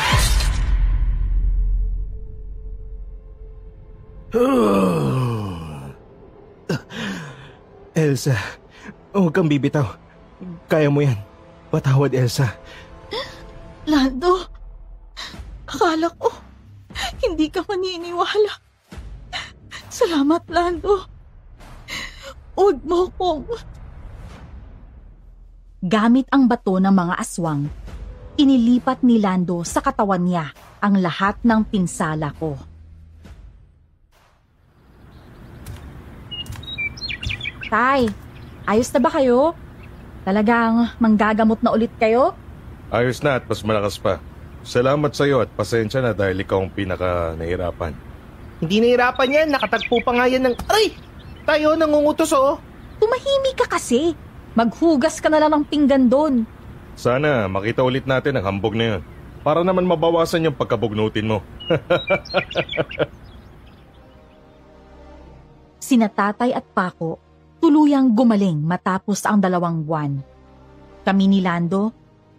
Elsa, huwag kang bibitaw. Kaya mo yan. Patawad, Elsa. Lando, akala ko hindi ka maniniwala. Salamat, Lando. Huwag mo kong... Gamit ang bato ng mga aswang, inilipat ni Lando sa katawan niya ang lahat ng pinsala ko. Tay, ayos na ba kayo? Talagang manggagamot na ulit kayo? Ayos na at mas malakas pa. Salamat sa iyo at pasensya na dahil ikaw ang pinaka nahirapan. Hindi nahirapan yan, nakatagpo pa nga yan ng... Aray! Tayo, nangungutos oh! Tumahimik ka kasi. Maghugas ka na lang ng pinggan doon. Sana makita ulit natin ang hambog na yun. Para naman mabawasan yung pagkabugnutin mo. Sina Tatay at Paco tuluyang gumaling matapos ang 2 buwan. Kami ni Lando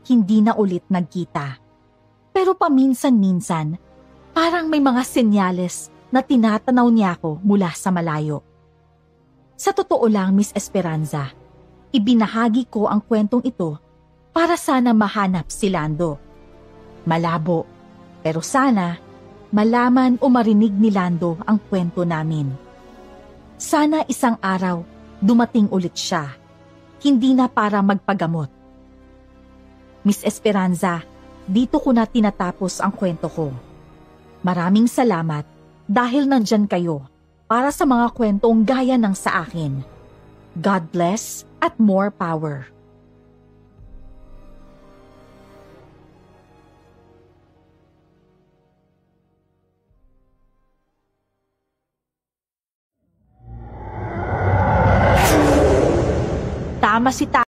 hindi na ulit nagkita. Pero paminsan-minsan, parang may mga senyales na tinatanaw niya ako mula sa malayo. Sa totoo lang, Miss Esperanza, ibinahagi ko ang kwentong ito para sana mahanap si Lando. Malabo, pero sana malaman o marinig ni Lando ang kwento namin. Sana isang araw dumating ulit siya, hindi na para magpagamot. Miss Esperanza, dito ko na tinatapos ang kwento ko. Maraming salamat dahil nandyan kayo para sa mga kwentong gaya ng sa akin. God bless at more power. Tama si